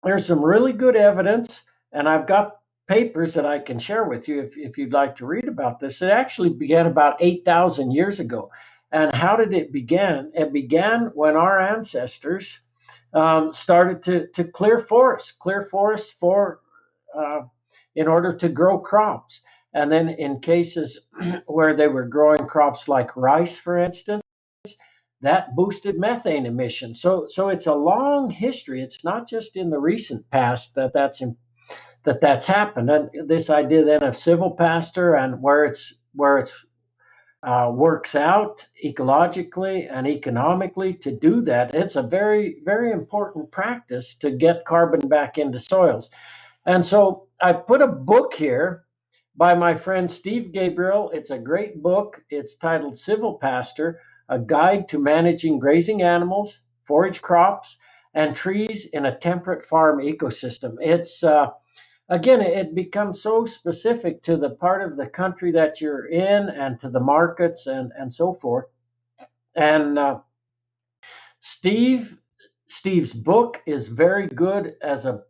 Speaker 2: there's some really good evidence, and I've got papers that I can share with you if you'd like to read about this. It actually began about 8,000 years ago. And how did it begin? It began when our ancestors started to clear forests for in order to grow crops. And then in cases where they were growing crops like rice, for instance, that boosted methane emissions. So it's a long history. It's not just in the recent past that's happened. And this idea then of silvopasture and where it's works out ecologically and economically to do that. It's a very, very important practice to get carbon back into soils. And so I put a book here by my friend Steve Gabriel. It's a great book. It's titled Silvopasture, A Guide to Managing Grazing Animals, Forage Crops, and Trees in a Temperate Farm Ecosystem. It's again, it becomes so specific to the part of the country that you're in and to the markets and so forth. And Steve's book is very good as a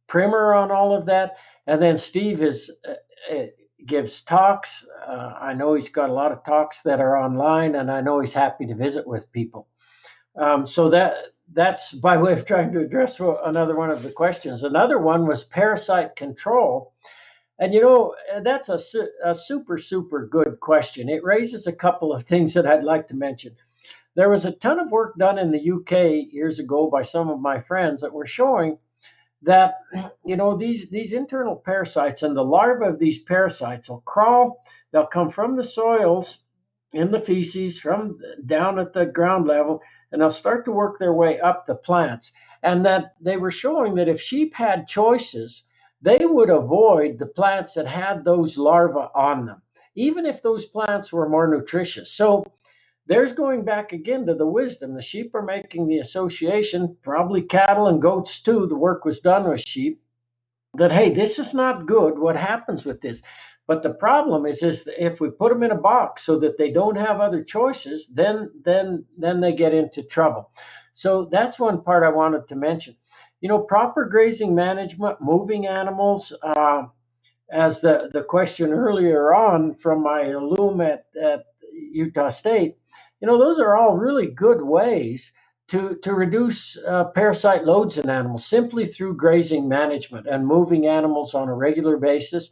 Speaker 2: primer on all of that. And then Steve gives talks. I know he's got a lot of talks that are online, and I know he's happy to visit with people. So that's by way of trying to address another one of the questions. Another one was parasite control. And that's a super good question. It raises a couple of things that I'd like to mention. There was a ton of work done in the UK years ago by some of my friends that were showing that these internal parasites and the larvae of these parasites will crawl. They'll come from the soils in the feces from down at the ground level, and they'll start to work their way up the plants. And that they were showing that if sheep had choices, they would avoid the plants that had those larvae on them, even if those plants were more nutritious. So there's going back again to the wisdom. The sheep are making the association, probably cattle and goats too. The work was done with sheep, that, hey, this is not good. What happens with this? But the problem is if we put them in a box so that they don't have other choices, then they get into trouble. So that's one part I wanted to mention. Proper grazing management, moving animals. As the question earlier on from my alum at Utah State, those are all really good ways to reduce parasite loads in animals simply through grazing management and moving animals on a regular basis.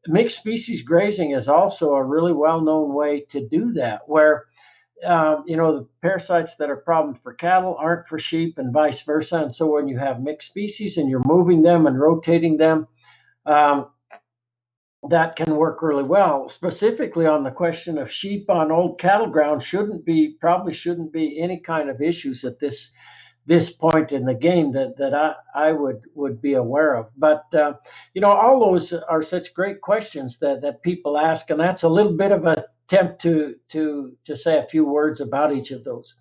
Speaker 2: Mixed species grazing is also a really well-known way to do that, where the parasites that are problems for cattle aren't for sheep and vice versa. And so when you have mixed species and you're moving them and rotating them, um, that can work really well. Specifically on the question of sheep on old cattle ground probably shouldn't be any kind of issues at this point in the game that I would be aware of. But all those are such great questions that people ask, and that's a little bit of an attempt to say a few words about each of those.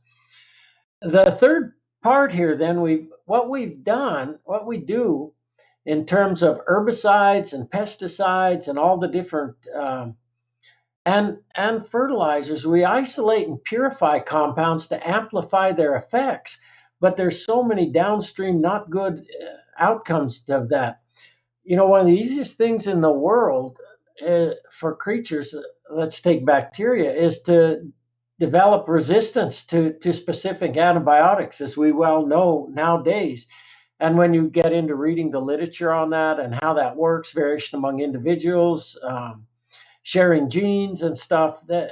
Speaker 2: The third part here, then, what we do in terms of herbicides and pesticides and all the different and fertilizers, we isolate and purify compounds to amplify their effects. But there's so many downstream not good outcomes of that. One of the easiest things in the world for creatures, let's take bacteria, is to develop resistance to specific antibiotics, as we well know nowadays. And when you get into reading the literature on that and how that works, variation among individuals, sharing genes and stuff, that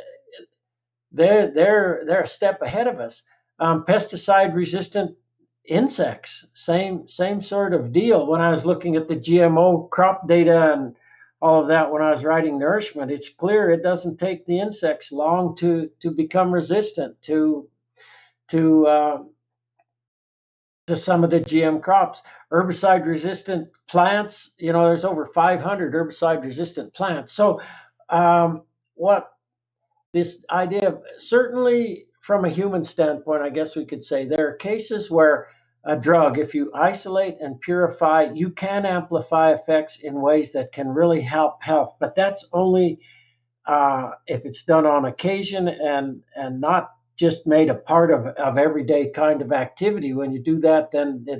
Speaker 2: they're a step ahead of us. Pesticide resistant insects, same sort of deal. When I was looking at the GMO crop data and all of that when I was writing Nourishment, it's clear it doesn't take the insects long to become resistant to some of the GM crops. Herbicide resistant plants, there's over 500 herbicide resistant plants. So what this idea of, certainly from a human standpoint, I guess we could say there are cases where a drug, if you isolate and purify, you can amplify effects in ways that can really help health. But that's only if it's done on occasion and not just made a part of everyday kind of activity. When you do that, then they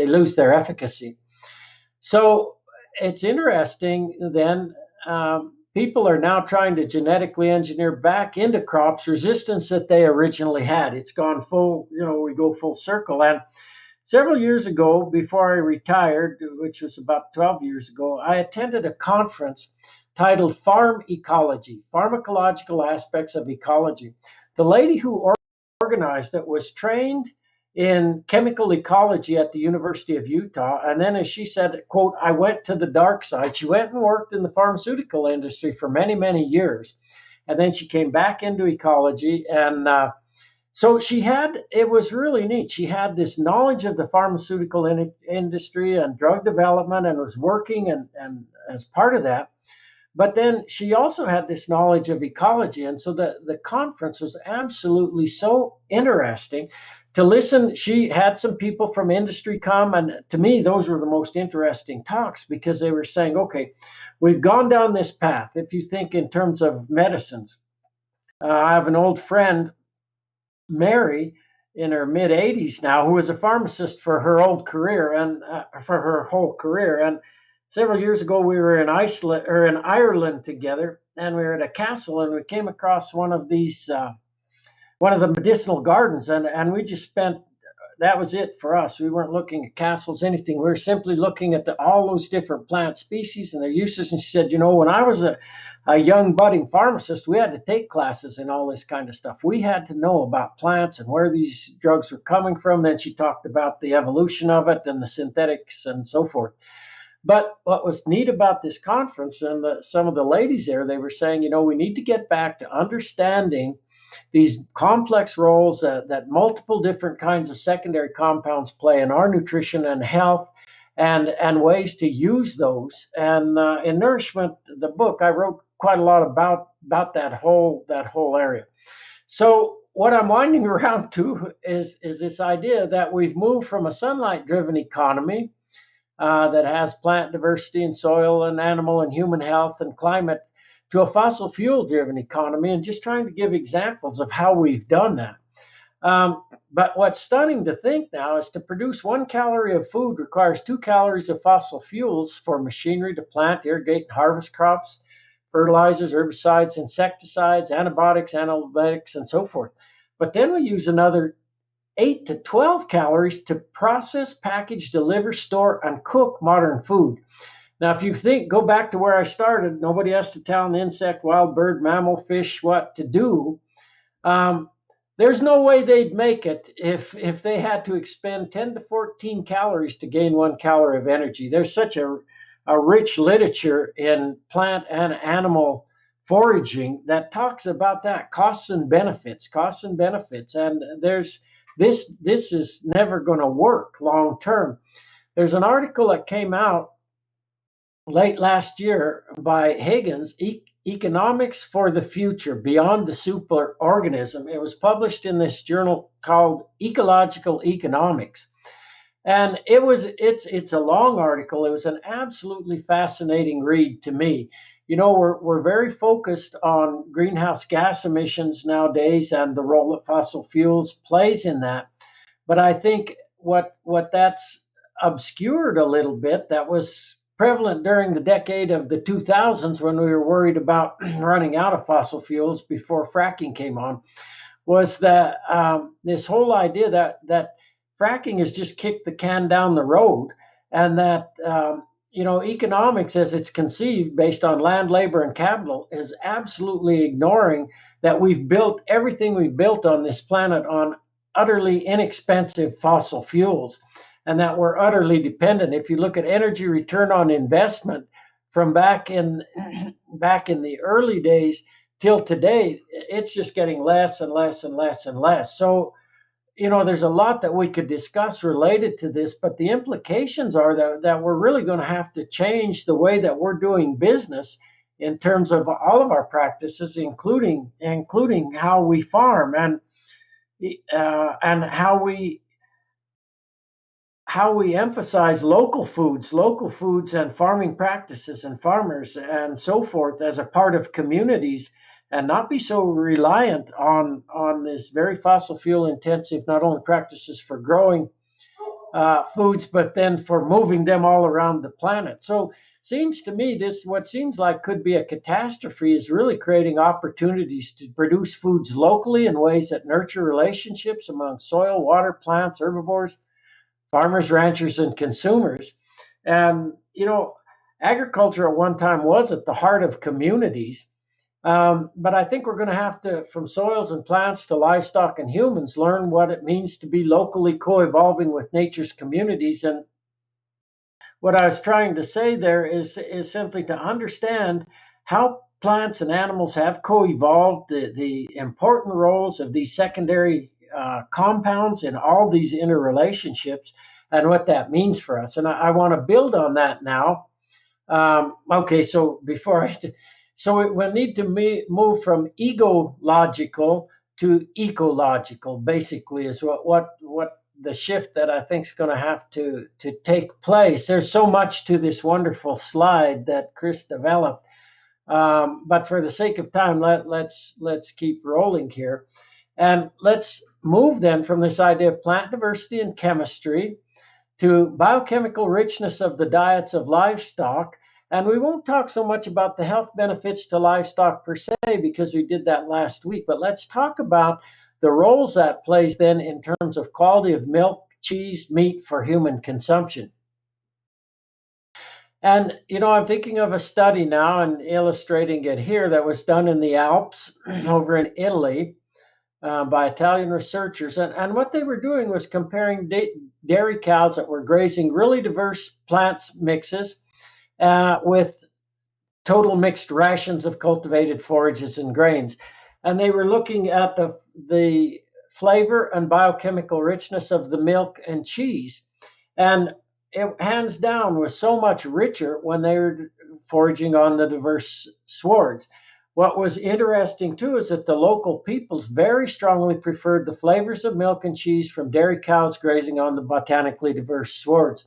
Speaker 2: lose their efficacy. So it's interesting then. People are now trying to genetically engineer back into crops resistance that they originally had. It's gone full, we go full circle. And several years ago, before I retired, which was about 12 years ago, I attended a conference titled Farm Ecology, Pharmacological Aspects of Ecology. The lady who organized it was trained in chemical ecology at the University of Utah. And then, as she said, quote, I went to the dark side. She went and worked in the pharmaceutical industry for many, many years. And then she came back into ecology. And so it was really neat. She had this knowledge of the pharmaceutical industry and drug development and was working and as part of that. But then she also had this knowledge of ecology. And so the conference was absolutely so interesting to listen. She had some people from industry come. And to me, those were the most interesting talks because they were saying, okay, we've gone down this path. If you think in terms of medicines, I have an old friend, Mary, in her mid 80s now, who was a pharmacist for her old career and for her whole career. And several years ago, we were in Ireland together, and we were at a castle, and we came across one of the medicinal gardens, and we just spent. That was it for us. We weren't looking at castles, anything. We were simply looking at all those different plant species and their uses. And she said, when I was a young budding pharmacist, we had to take classes in all this kind of stuff. We had to know about plants and where these drugs were coming from. Then she talked about the evolution of it and the synthetics and so forth. But what was neat about this conference and some of the ladies there, they were saying, we need to get back to understanding these complex roles that multiple different kinds of secondary compounds play in our nutrition and health, and ways to use those. And in Nourishment, the book, I wrote quite a lot about that whole area. So what I'm winding around to is this idea that we've moved from a sunlight-driven economy that has plant diversity and soil and animal and human health and climate to a fossil fuel driven economy, and just trying to give examples of how we've done that. But what's stunning to think now is to produce 1 calorie of food requires 2 calories of fossil fuels for machinery to plant, irrigate, and harvest crops, fertilizers, herbicides, insecticides, antibiotics, analytics, and so forth. But then we use another 8 to 12 calories to process, package, deliver, store, and cook modern food. Now, if you go back to where I started, nobody has to tell an insect, wild bird, mammal, fish what to do. There's no way they'd make it if they had to expend 10 to 14 calories to gain 1 calorie of energy. There's such a rich literature in plant and animal foraging that talks about that costs and benefits, and this is never going to work long term. There's an article that came out late last year by Higgins, Economics for the Future Beyond the Superorganism. It was published in this journal called Ecological Economics. And it's a long article. It was an absolutely fascinating read to me. You know, we're very focused on greenhouse gas emissions nowadays and the role that fossil fuels plays in that. But I think what that's obscured a little bit, that was prevalent during the decade of the 2000s when we were worried about running out of fossil fuels before fracking came on, was that this whole idea that fracking has just kicked the can down the road, and that economics as it's conceived based on land, labor, and capital is absolutely ignoring that we've built everything we've built on this planet on utterly inexpensive fossil fuels, and that we're utterly dependent. If you look at energy return on investment from back in the early days till today, it's just getting less and less and less and less. So, there's a lot that we could discuss related to this, but the implications are that we're really going to have to change the way that we're doing business in terms of all of our practices, including how we farm and how we emphasize local foods and farming practices and farmers and so forth as a part of communities, and not be so reliant on this very fossil fuel intensive, not only practices for growing foods, but then for moving them all around the planet. So seems to me this, what seems like could be a catastrophe, is really creating opportunities to produce foods locally in ways that nurture relationships among soil, water, plants, herbivores, farmers, ranchers, and consumers. And, agriculture at one time was at the heart of communities. But I think we're going to have to, from soils and plants to livestock and humans, learn what it means to be locally co-evolving with nature's communities. And what I was trying to say there is simply to understand how plants and animals have co-evolved, the important roles of these secondary compounds in all these interrelationships, and what that means for us. And I want to build on that now. Okay, so we'll need to move from ego-logical to ecological, basically, is what the shift that I think is going to have to take place. There's so much to this wonderful slide that Chris developed, but for the sake of time, let's keep rolling here, and let's move then from this idea of plant diversity and chemistry to biochemical richness of the diets of livestock. And we won't talk so much about the health benefits to livestock per se, because we did that last week, but let's talk about the roles that plays then in terms of quality of milk, cheese, meat for human consumption. And, I'm thinking of a study now and illustrating it here that was done in the Alps over in Italy by Italian researchers. And what they were doing was comparing dairy cows that were grazing really diverse plants mixes with total mixed rations of cultivated forages and grains. And they were looking at the flavor and biochemical richness of the milk and cheese. And it hands down was so much richer when they were foraging on the diverse swards. What was interesting too is that the local peoples very strongly preferred the flavors of milk and cheese from dairy cows grazing on the botanically diverse swards.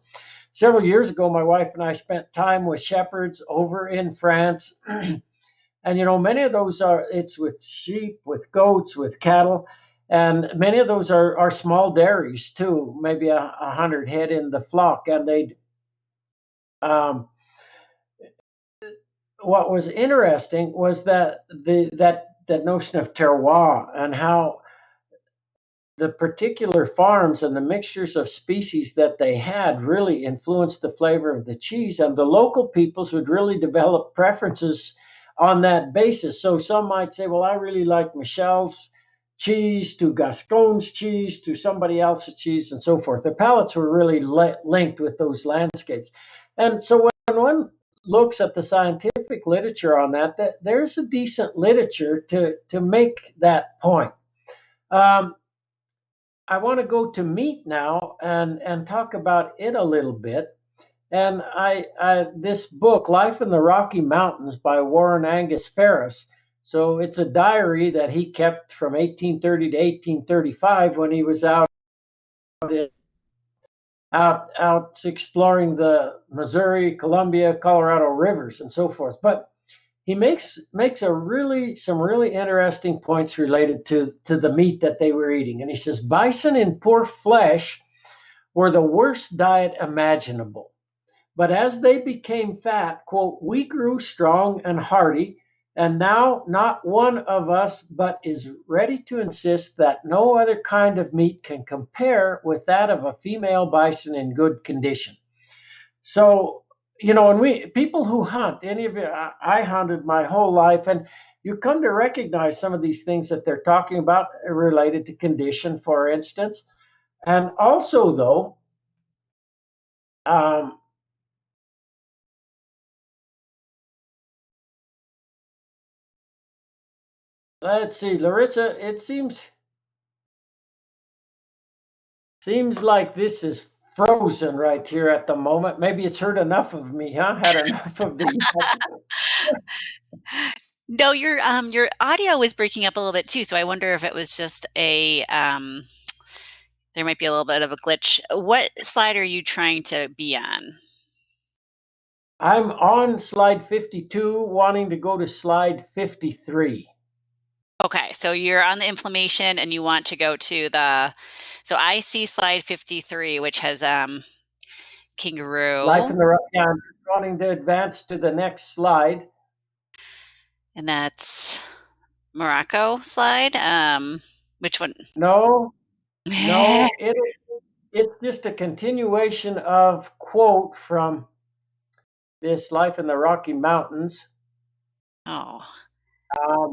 Speaker 2: several years ago, my wife and I spent time with shepherds over in France. And many of those it's with sheep, with goats, with cattle, and many of those are small dairies too, maybe 100 head in the flock. And um, what was interesting was that notion of terroir and how the particular farms and the mixtures of species that they had really influenced the flavor of the cheese, and the local peoples would really develop preferences on that basis. So some might say, well, I really like Michel's cheese to Gascon's cheese to somebody else's cheese and so forth. The palates were really linked with those landscapes. And so when one looks at the scientific literature on that there's a decent literature to make that point. um, I want to go to meat now and talk about it a little bit. And I this book, Life in the Rocky Mountains by Warren Angus Ferris. So it's a diary that he kept from 1830 to 1835 when he was out exploring the Missouri, Columbia, Colorado rivers and so forth. But he makes some really interesting points related to the meat that they were eating. And he says bison in poor flesh were the worst diet imaginable. But as they became fat, quote, we grew strong and hearty, and now not one of us but is ready to insist that no other kind of meat can compare with that of a female bison in good condition. So, and we people who hunt, any of you, I hunted my whole life, and you come to recognize some of these things that they're talking about related to condition, for instance. And also, though, um, let's see, Larissa, it seems like this is frozen right here at the moment. Maybe it's heard enough of me, huh? Had enough of the.
Speaker 1: No, your audio was breaking up a little bit too, so I wonder if it was just there might be a little bit of a glitch. What slide are you trying to be on?
Speaker 2: I'm on slide 52, wanting to go to slide 53.
Speaker 1: Okay, so you're on the inflammation and you want to go to so I see slide 53, which has
Speaker 2: Life
Speaker 1: kangaroo,
Speaker 2: in the yeah, I'm wanting to advance to the next slide.
Speaker 1: and that's Morocco slide. Which one?
Speaker 2: No, no, it's just a continuation of quote from this Life in the Rocky Mountains.
Speaker 1: Oh.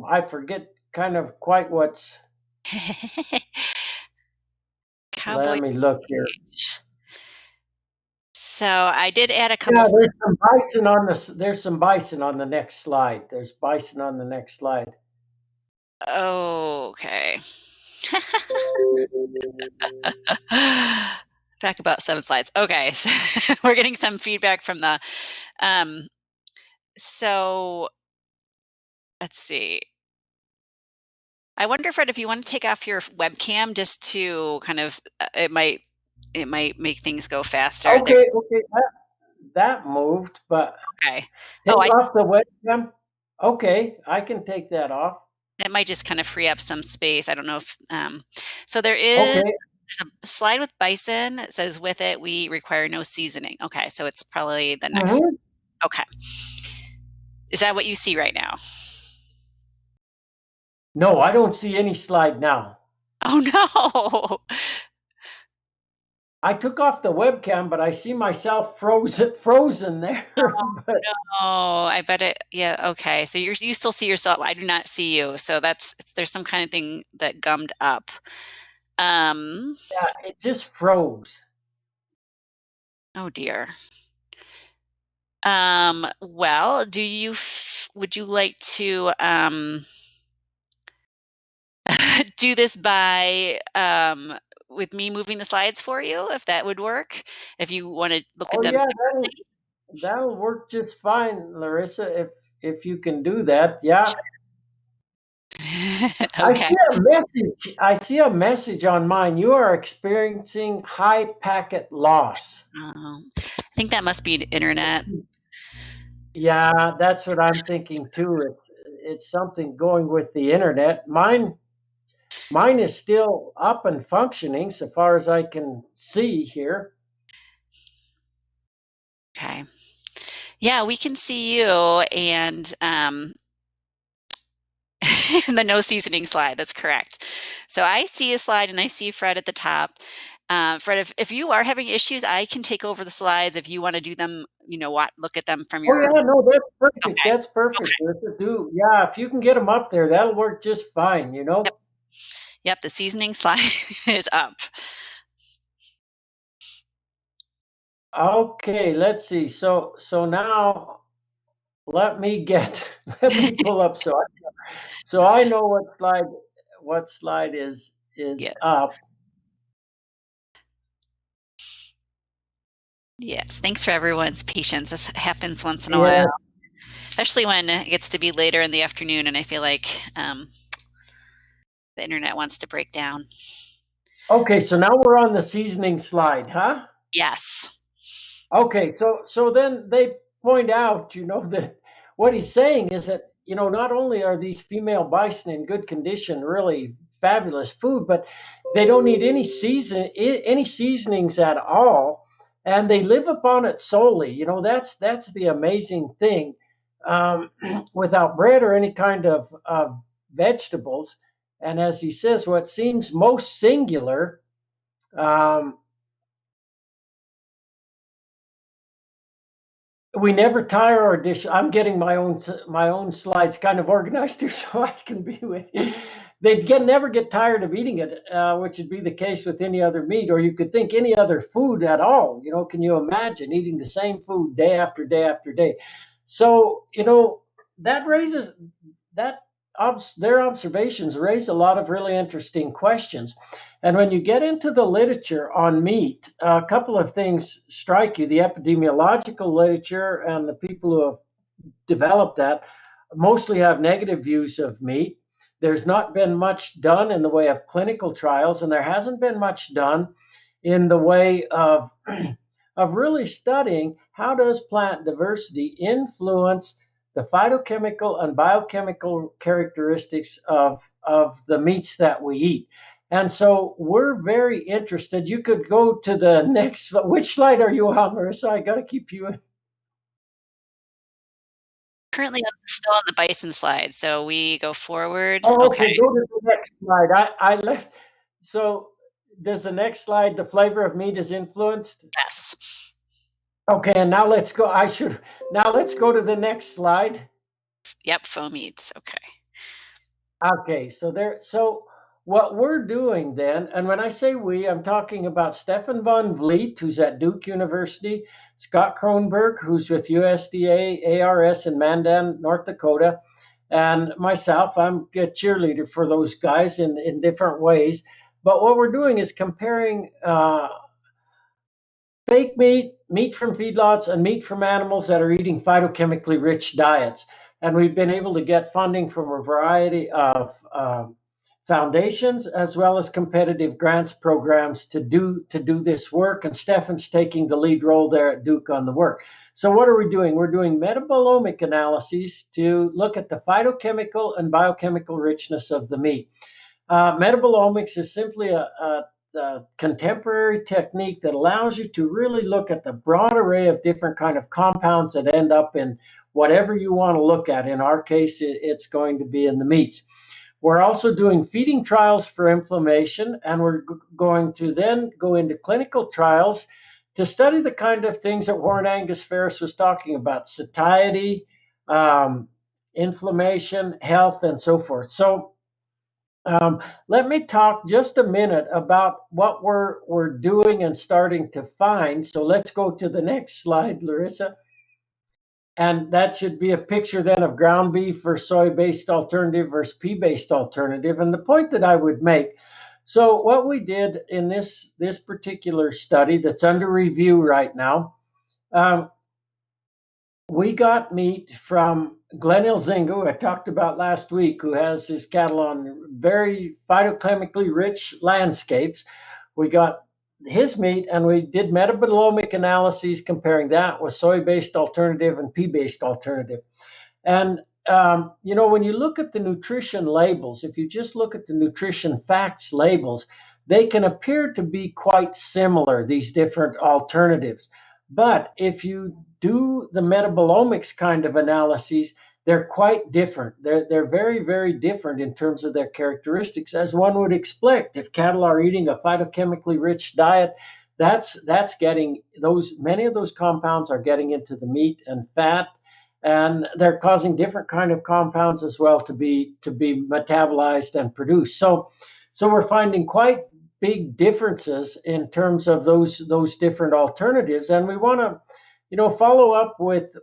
Speaker 2: I forget kind of quite what's.
Speaker 1: Cowboy.
Speaker 2: Let me look here.
Speaker 1: So I did add a couple.
Speaker 2: Yeah, there's some bison on this. There's some bison on the next slide. There's bison on the next slide.
Speaker 1: Okay. Back about 7 slides. Okay, so we're getting some feedback from the. So let's see. I wonder, Fred, if you want to take off your webcam just to kind of, it might make things go faster.
Speaker 2: Okay, that moved, but
Speaker 1: Okay.
Speaker 2: take off the webcam. Okay, I can take that off.
Speaker 1: It might just kind of free up some space. I don't know if so there's a slide with bison. It says with it we require no seasoning. Okay, so it's probably the next. Okay. Is that what you see right now?
Speaker 2: No, I don't see any slide now.
Speaker 1: Oh no.
Speaker 2: I took off the webcam, but I see myself frozen there.
Speaker 1: Oh, no, I bet it. Yeah. Okay. So you still see yourself. I do not see you. So there's some kind of thing that gummed up.
Speaker 2: Yeah, it just froze.
Speaker 1: Oh dear. Well, would you like to do this by with me moving the slides for you, if that would work? If you want to look at them.
Speaker 2: Yeah, that'll work just fine, Larissa, if you can do that. Yeah.
Speaker 1: Okay.
Speaker 2: I see a message on mine. You are experiencing high packet loss.
Speaker 1: I think that must be internet.
Speaker 2: Yeah, that's what I'm thinking too. It's something going with the internet. Mine is still up and functioning so far as I can see here.
Speaker 1: Okay. Yeah, we can see you and the no seasoning slide. That's correct. So I see a slide and I see Fred at the top. Fred, if you are having issues, I can take over the slides if you want to do them, look at them from
Speaker 2: Oh
Speaker 1: your.
Speaker 2: yeah, no, that's perfect.
Speaker 1: Okay.
Speaker 2: That's perfect.
Speaker 1: Okay.
Speaker 2: Yeah, if you can get them up there, that'll work just fine.
Speaker 1: Yep. Yep. The seasoning slide is up.
Speaker 2: Okay, let's see. So now let me get let me pull up so I know what slide is
Speaker 1: Yeah.
Speaker 2: up.
Speaker 1: Yes. Thanks for everyone's patience. This happens once in a while,
Speaker 2: Yeah.
Speaker 1: especially when it gets to be later in the afternoon and I feel like the internet wants to break down.
Speaker 2: Okay, so now we're on the seasoning slide, huh?
Speaker 1: Yes.
Speaker 2: Okay, so then they point out, that what he's saying is that, not only are these female bison in good condition, really fabulous food, but they don't need any seasonings at all, and they live upon it solely. That's the amazing thing. Without bread or any kind of vegetables, and as he says, what seems most singular. Um, we never tire our dish. I'm getting my own slides kind of organized here so I can be with you. Never get tired of eating it, which would be the case with any other meat, or you could think any other food at all. Can you imagine eating the same food day after day after day? So that raises that their observations raise a lot of really interesting questions. And when you get into the literature on meat, a couple of things strike you. The epidemiological literature and the people who have developed that mostly have negative views of meat. There's not been much done in the way of clinical trials, and there hasn't been much done in the way of of really studying how does plant diversity influence the phytochemical and biochemical characteristics of the meats that we eat. And so we're very interested. You could go to the next. Which slide are you on, Marissa? I got to keep you in.
Speaker 1: Currently still on the bison slide. So we go forward.
Speaker 2: Oh,
Speaker 1: Okay.
Speaker 2: okay. Go to the next slide. I left. So does the next slide, the flavor of meat is influenced?
Speaker 1: Yes.
Speaker 2: Okay, and now let's go. Now let's go to the next slide.
Speaker 1: Yep. Foam meats. Okay.
Speaker 2: Okay, so what we're doing then, and when I say we, I'm talking about Stefan von Vliet, who's at Duke University, Scott Kronberg, who's with USDA ARS in Mandan, North Dakota, and myself. I'm a cheerleader for those guys in different ways. But what we're doing is comparing fake meat from feedlots, and meat from animals that are eating phytochemically rich diets. And we've been able to get funding from a variety of foundations as well as competitive grants programs to do this work. And Stefan's taking the lead role there at Duke on the work. So what are we doing? We're doing metabolomic analyses to look at the phytochemical and biochemical richness of the meat. Metabolomics is simply a contemporary technique that allows you to really look at the broad array of different kind of compounds that end up in whatever you want to look at. In our case, it's going to be in the meats. We're also doing feeding trials for inflammation, and we're going to then go into clinical trials to study the kind of things that Warren Angus Ferris was talking about: satiety, inflammation, health, and so forth. So let me talk just a minute about what we're doing and starting to find. So let's go to the next slide, Larissa. And that should be a picture then of ground beef or soy-based alternative versus pea-based alternative. And the point that I would make, so what we did in this particular study that's under review right now, um, we got meat from Glenn Elzinga, who I talked about last week, who has his cattle on very phytochemically rich landscapes. We got his meat, and we did metabolomic analyses comparing that with soy-based alternative and pea-based alternative. And when you look at the nutrition labels, if you just look at the nutrition facts labels, they can appear to be quite similar, these different alternatives. But if you do the metabolomics kind of analyses, they're quite different. They're very, very different in terms of their characteristics, as one would expect. If cattle are eating a phytochemically rich diet, that's getting those, many of those compounds are getting into the meat and fat, and they're causing different kind of compounds as well to be metabolized and produced. So we're finding quite big differences in terms of those different alternatives, and we want to follow up with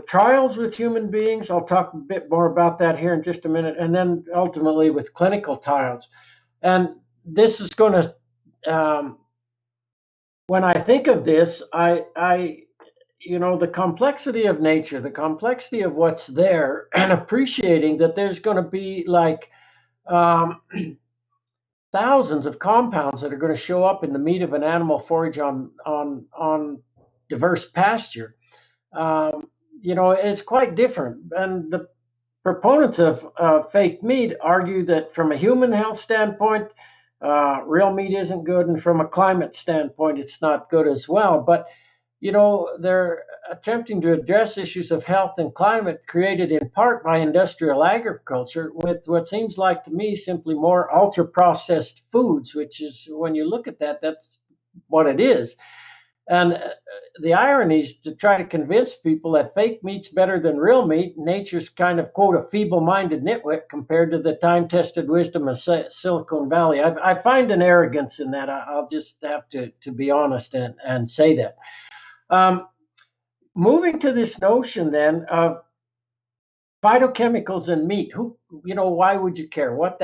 Speaker 2: trials with human beings. I'll talk a bit more about that here in just a minute, and then ultimately with clinical trials. And this is going to when I think of this, I the complexity of nature, the complexity of what's there, and appreciating that there's going to be like um, thousands of compounds that are going to show up in the meat of an animal forage on diverse pasture. It's quite different. And the proponents of fake meat argue that from a human health standpoint, real meat isn't good, and from a climate standpoint, it's not good as well. But they're attempting to address issues of health and climate created in part by industrial agriculture with what seems like to me simply more ultra processed foods, which is, when you look at that, that's what it is. And the irony is to try to convince people that fake meat's better than real meat. Nature's kind of, quote, a feeble-minded nitwit compared to the time-tested wisdom of Silicon Valley. I find an arrogance in that. I'll just have to be honest and say that. Moving to this notion then of phytochemicals in meat, why would you care what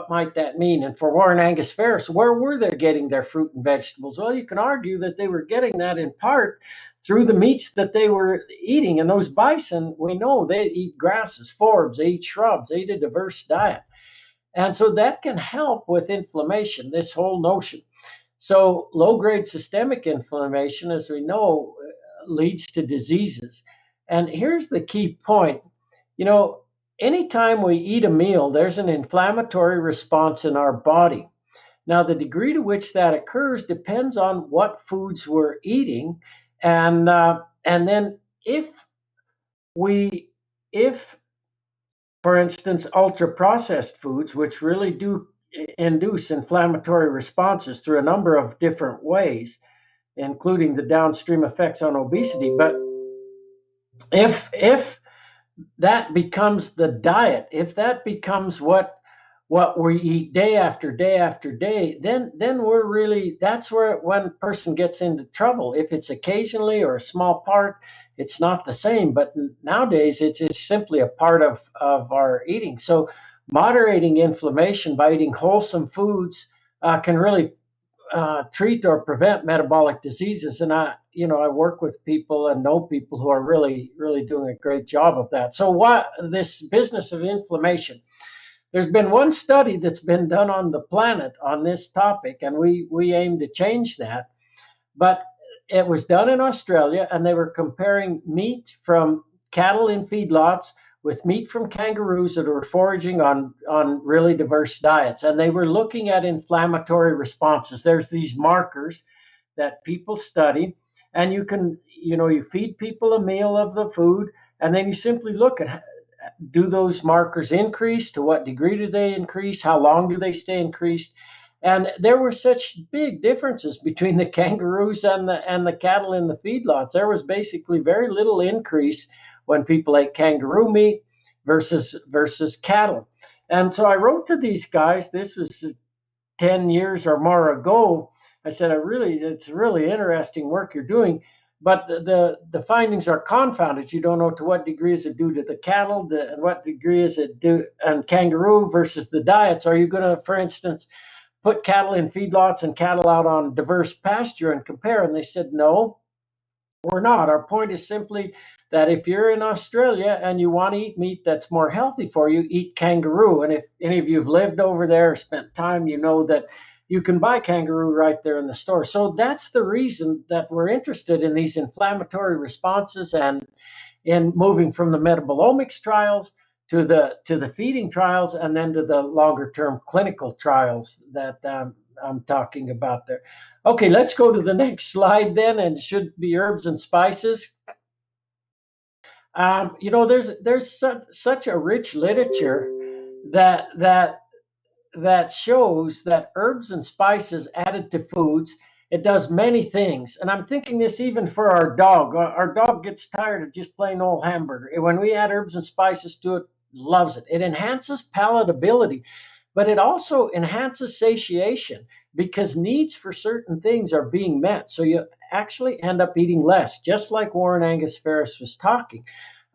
Speaker 2: might that mean? And for Warren Angus Ferris, where were they getting their fruit and vegetables? Well, you can argue that they were getting that in part through the meats that they were eating. And those bison, we know they eat grasses, forbs, they eat shrubs, they eat a diverse diet. And so that can help with inflammation, this whole notion. So low-grade systemic inflammation, as we know, leads to diseases. And here's the key point. Anytime we eat a meal, there's an inflammatory response in our body. Now, the degree to which that occurs depends on what foods we're eating. And then if, for instance, ultra-processed foods, which really do induce inflammatory responses through a number of different ways, including the downstream effects on obesity. But if that becomes the diet, if that becomes what we eat day after day after day, then we're really, that's where one person gets into trouble. If it's occasionally or a small part, it's not the same. But nowadays, it's simply a part of our eating. So moderating inflammation by eating wholesome foods can really treat or prevent metabolic diseases. And I work with people and know people who are really, really doing a great job of that. So what this business of inflammation, there's been one study that's been done on the planet on this topic, and we aim to change that. But it was done in Australia, and they were comparing meat from cattle in feedlots with meat from kangaroos that were foraging on really diverse diets. And they were looking at inflammatory responses. There's these markers that people study, and you can, you feed people a meal of the food, and then you simply look at, do those markers increase? To what degree do they increase? How long do they stay increased? And there were such big differences between the kangaroos and the cattle in the feedlots. There was basically very little increase when people ate kangaroo meat versus cattle. And so I wrote to these guys, this was 10 years or more ago. I said, it's really interesting work you're doing, but the findings are confounded. You don't know to what degree is it due to the cattle, and what degree is it due and kangaroo versus the diets. Are you going to, for instance, put cattle in feedlots and cattle out on diverse pasture and compare? And they said, no. we're not. Our point is simply that if you're in Australia and you want to eat meat that's more healthy for you, eat kangaroo. And if any of you have lived over there or spent time, you know that you can buy kangaroo right there in the store. So that's the reason that we're interested in these inflammatory responses and in moving from the metabolomics trials to the feeding trials and then to the longer term clinical trials that I'm talking about there. Okay, let's go to the next slide then, and it should be herbs and spices. There's such a rich literature that that shows that herbs and spices added to foods, it does many things. And I'm thinking this even for our dog. Our dog gets tired of just plain old hamburger. When we add herbs and spices to it, loves it. It enhances palatability, but it also enhances satiation because needs for certain things are being met. So you actually end up eating less, just like Warren Angus Ferris was talking.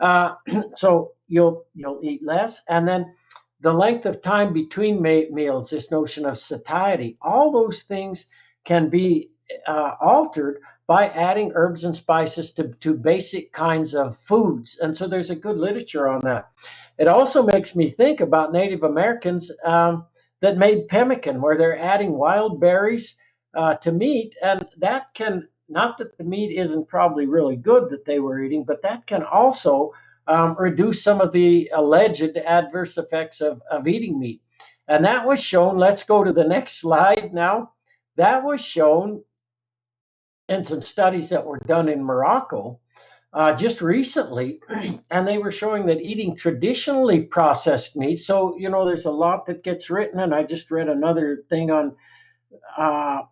Speaker 2: Uh, so you'll eat less, and then the length of time between meals, this notion of satiety, all those things can be altered by adding herbs and spices to basic kinds of foods. And so there's a good literature on that. It also makes me think about Native Americans that made pemmican, where they're adding wild berries to meat. And that can, not that the meat isn't probably really good that they were eating, but that can also reduce some of the alleged adverse effects of eating meat. And that was shown, let's go to the next slide now. That was shown in some studies that were done in Morocco just recently, and they were showing that eating traditionally processed meat. So, there's a lot that gets written, and I just read another thing on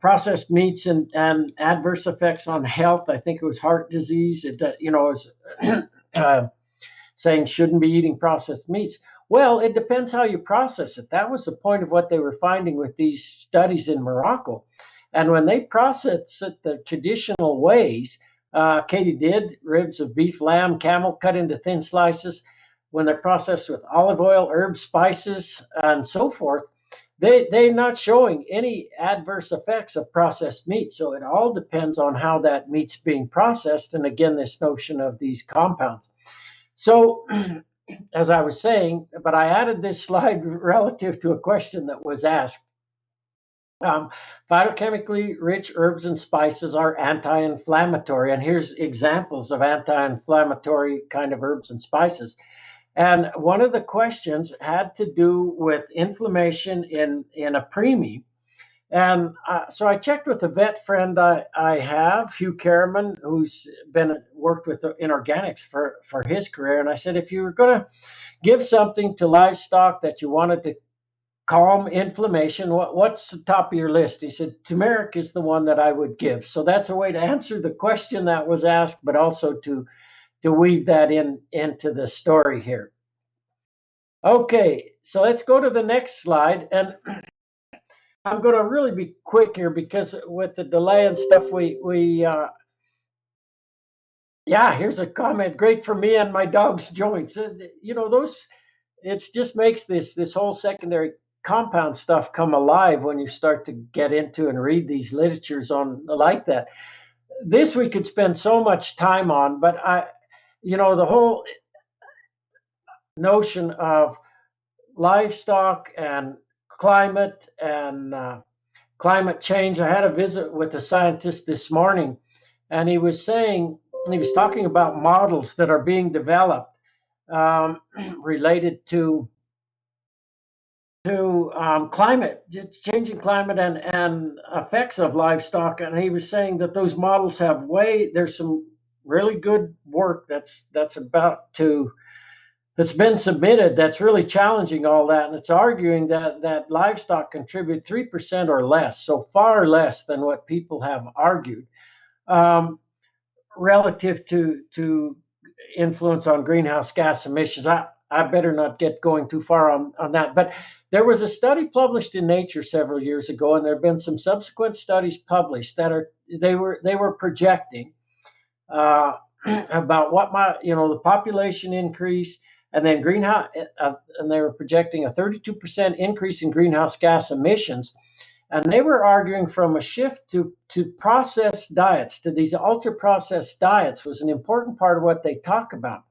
Speaker 2: processed meats and adverse effects on health. I think it was heart disease. Is saying shouldn't be eating processed meats. Well, it depends how you process it. That was the point of what they were finding with these studies in Morocco. And when they process it the traditional ways, Katie did ribs of beef, lamb, camel cut into thin slices. When they're processed with olive oil, herbs, spices, and so forth, they're not showing any adverse effects of processed meat. So it all depends on how that meat's being processed. And again, this notion of these compounds. So, as I was saying, but I added this slide relative to a question that was asked. Phytochemically rich herbs and spices are anti-inflammatory, and here's examples of anti-inflammatory kind of herbs and spices. And one of the questions had to do with inflammation in a preemie. And so I checked with a vet friend I have, Hugh Kerriman, who's been worked with in organics for his career. And I said, if you were going to give something to livestock that you wanted to calm inflammation, what's the top of your list? He said, turmeric is the one that I would give. So that's a way to answer the question that was asked, but also to weave that into the story here. Okay, so let's go to the next slide. And I'm going to really be quick here because with the delay and stuff, here's a comment. Great for me and my dog's joints. Those, it just makes this whole secondary compound stuff come alive when you start to get into and read these literatures on like that. This we could spend so much time on, but the whole notion of livestock and climate and climate change. I had a visit with a scientist this morning, and he was talking about models that are being developed related to climate, changing climate and effects of livestock. And he was saying that those models there's some really good work that's been submitted that's really challenging all that, and it's arguing that livestock contribute 3% or less, so far less than what people have argued, relative to influence on greenhouse gas emissions. I better not get going too far on that, but there was a study published in Nature several years ago, and there have been some subsequent studies published that they were projecting about what the population increase. And then and they were projecting a 32% increase in greenhouse gas emissions. And they were arguing from a shift to processed diets, to these ultra processed diets was an important part of what they talk about.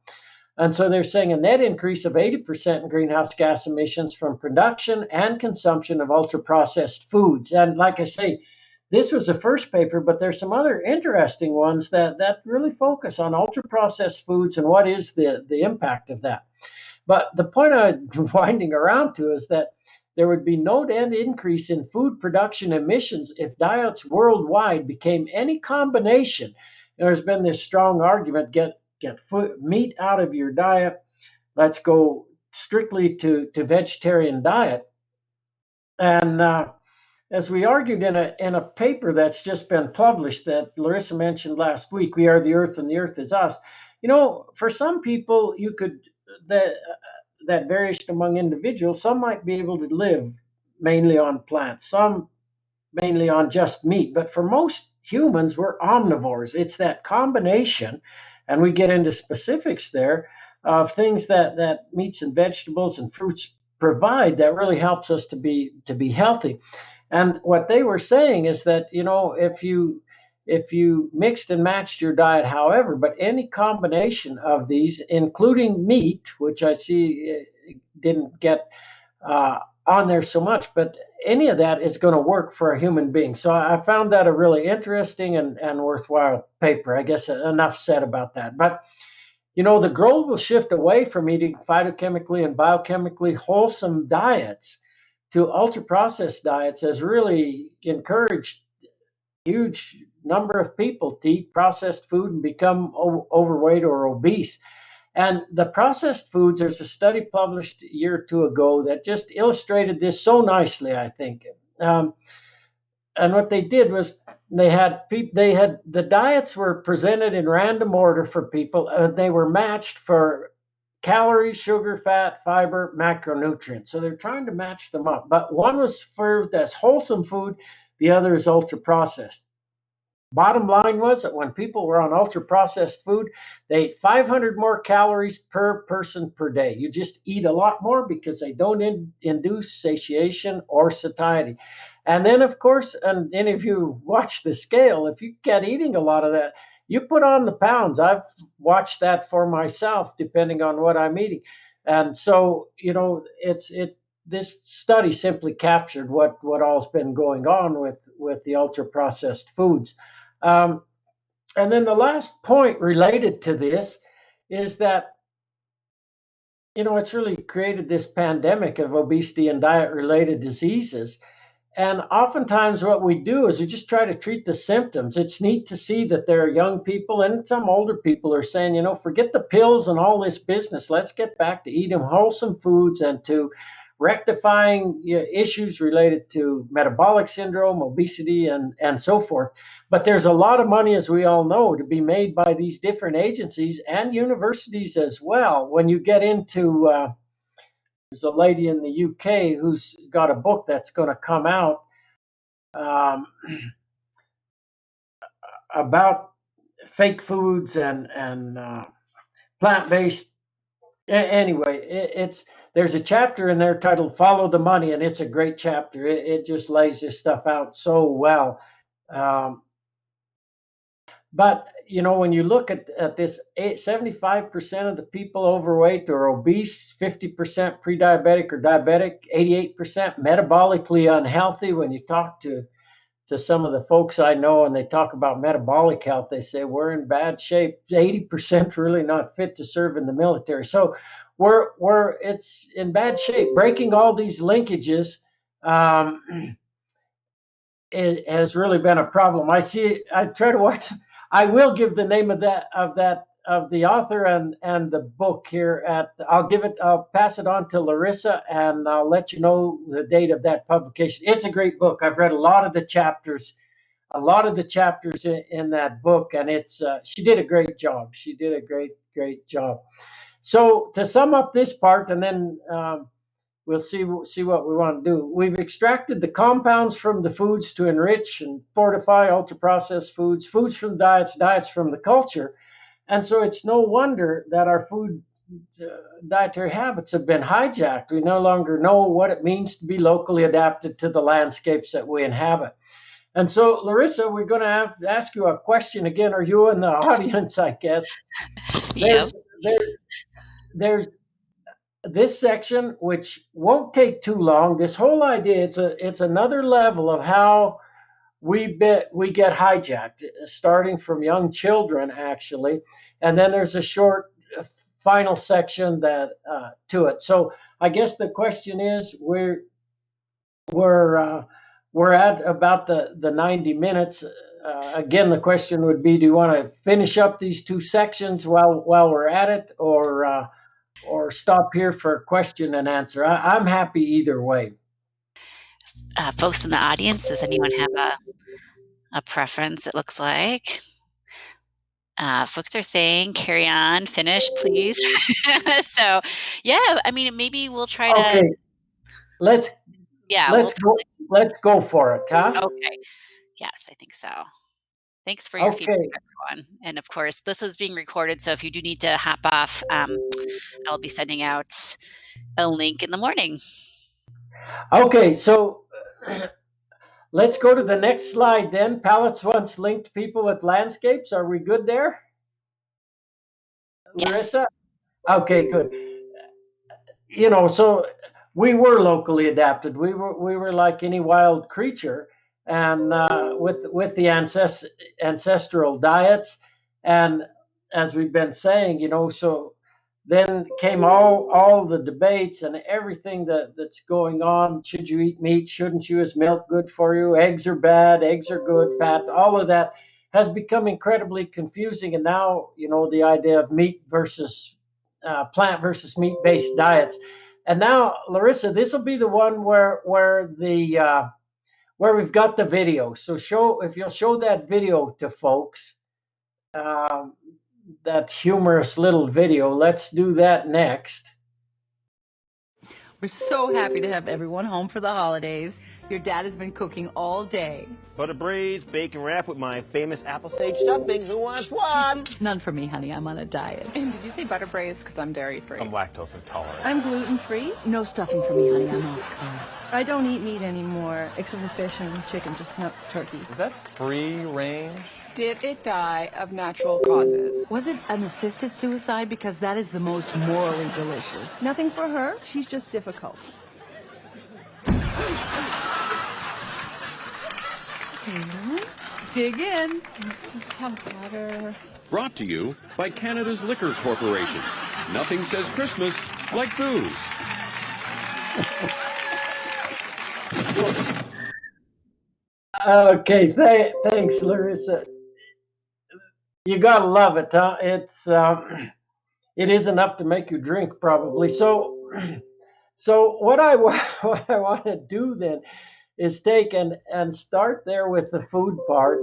Speaker 2: And so they're saying a net increase of 80% in greenhouse gas emissions from production and consumption of ultra processed foods. And like I say, this was the first paper, but there's some other interesting ones that really focus on ultra processed foods and what is the impact of that. But the point I'm winding around to is that there would be no net increase in food production emissions if diets worldwide became any combination. There's been this strong argument: get meat out of your diet. Let's go strictly to vegetarian diet. And as we argued in a paper that's just been published that Larissa mentioned last week, "We Are the Earth and the Earth is Us." For some people, you could that varies among individuals. Some might be able to live mainly on plants, some mainly on just meat. But for most humans, we're omnivores. It's that combination, and we get into specifics there, of things that meats and vegetables and fruits provide that really helps us to be healthy. And what they were saying is that, if you mixed and matched your diet, however, but any combination of these, including meat, which I see didn't get on there so much, but any of that is going to work for a human being. So I found that a really interesting and worthwhile paper. I guess enough said about that. But the global shift away from eating phytochemically and biochemically wholesome diets to ultra processed diets has really encouraged huge number of people to eat processed food and become overweight or obese. And the processed foods, there's a study published a year or two ago that just illustrated this so nicely, I think. And what they did was the diets were presented in random order for people. They were matched for calories, sugar, fat, fiber, macronutrients. So they're trying to match them up. But one was for that's wholesome food, the other is ultra processed. Bottom line was that when people were on ultra processed food, they ate 500 more calories per person per day. You just eat a lot more because they don't induce satiation or satiety. And then, of course, and any of you watch the scale, if you get eating a lot of that, you put on the pounds. I've watched that for myself, depending on what I'm eating. And so, this study simply captured what all's been going on with the ultra processed foods. And then the last point related to this is that, it's really created this pandemic of obesity and diet related diseases. And oftentimes what we do is we just try to treat the symptoms. It's neat to see that there are young people and some older people are saying, forget the pills and all this business. Let's get back to eating wholesome foods and to rectifying issues related to metabolic syndrome, obesity, and so forth. But there's a lot of money, as we all know, to be made by these different agencies and universities as well. When you get into there's a lady in the UK who's got a book that's going to come out about fake foods and plant-based. Anyway, there's a chapter in there titled "Follow the Money," and it's a great chapter. It just lays this stuff out so well. But when you look at this, 75% of the people overweight or obese, 50% pre-diabetic or diabetic, 88% metabolically unhealthy. When you talk to some of the folks I know and they talk about metabolic health, they say we're in bad shape. 80% really not fit to serve in the military. So it's in bad shape. Breaking all these linkages it has really been a problem. I try to watch. I will give the name of the author and the book here I'll pass it on to Larissa and I'll let you know the date of that publication. It's a great book. I've read a lot of the chapters in that book, and she did a great job. She did a great job. So to sum up this part, and then we'll see what we want to do. We've extracted the compounds from the foods to enrich and fortify ultra-processed foods from diets from the culture. And so it's no wonder that our food dietary habits have been hijacked. We no longer know what it means to be locally adapted to the landscapes that we inhabit. And so, Larissa, we're going to have to ask you a question again, or you in the audience, I guess.
Speaker 1: Yep.
Speaker 2: There's there's this section which won't take too long. This whole idea, it's another level of how we get hijacked, starting from young children actually, and then there's a short final section that to it. So I guess the question is, we're we're at about the 90 minutes. Again, the question would be, do you want to finish up these two sections while we're at it, or stop here for question and answer? I'm happy either way.
Speaker 1: Folks in the audience, does anyone have a preference? It looks like folks are saying carry on, finish, please. So, yeah, I mean, maybe we'll try to.
Speaker 2: Okay, let's
Speaker 1: Yeah,
Speaker 2: let's go let's go for it, huh?
Speaker 1: Okay. Yes, I think so. Thanks for your feedback,
Speaker 2: Okay.
Speaker 1: everyone. And of course, this is being recorded, so if you do need to hop off, I'll be sending out a link in the morning.
Speaker 2: Okay, so let's go to the next slide then. Pallets once linked people with landscapes. Are we good there,
Speaker 1: Yes.
Speaker 2: Larissa? Okay, good. So we were locally adapted. We were like any wild creature, and with the ancestral diets, and as we've been saying, so then came all the debates and everything that's going on. Should you eat meat? Shouldn't you? Is milk good for you? Eggs are bad. Eggs are good. Fat. All of that has become incredibly confusing. And now, the idea of meat versus plant versus meat based diets. And now, Larissa, this will be the one where we've got the video. So if you'll show that video to folks, um, that humorous little video. Let's do that next.
Speaker 3: We're so happy to have everyone home for the holidays. Your dad has been cooking all day.
Speaker 4: Butter braids, bacon wrap with my famous apple sage stuffing. Who wants one?
Speaker 3: None for me, honey. I'm on a diet.
Speaker 5: And did you say butter braids? Because I'm dairy-free.
Speaker 4: I'm lactose intolerant.
Speaker 3: I'm gluten-free. No stuffing for me, honey. I'm off carbs. I don't eat meat anymore, except for fish and chicken, just not turkey.
Speaker 4: Is that free range?
Speaker 5: Did it die of natural causes?
Speaker 3: Was it an assisted suicide? Because that is the most morally delicious. Nothing for her. She's just difficult. Dig in.
Speaker 5: Just have butter.
Speaker 6: Brought to you by Canada's Liquor Corporation. Nothing says Christmas like booze.
Speaker 2: Okay, thanks, Larissa. You gotta love it, huh? It is enough to make you drink, probably. So what I want to do then is take and start there with the food part,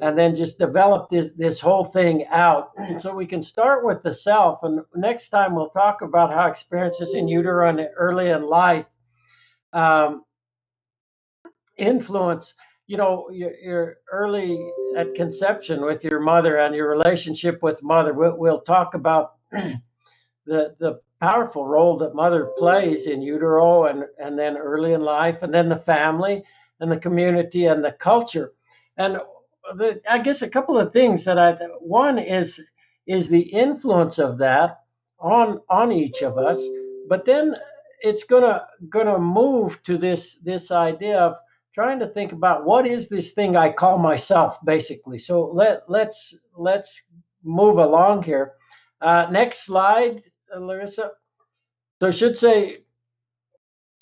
Speaker 2: and then just develop this whole thing out. So we can start with the self, and next time we'll talk about how experiences in utero and early in life influence, your early at conception with your mother and your relationship with mother. We'll talk about the powerful role that mother plays in utero and then early in life, and then the family and the community and the culture. And I guess a couple of things one is the influence of that on each of us, but then it's gonna move to this idea of trying to think about what is this thing I call myself, basically. So let's move along here. Next slide, Larissa. So I should say,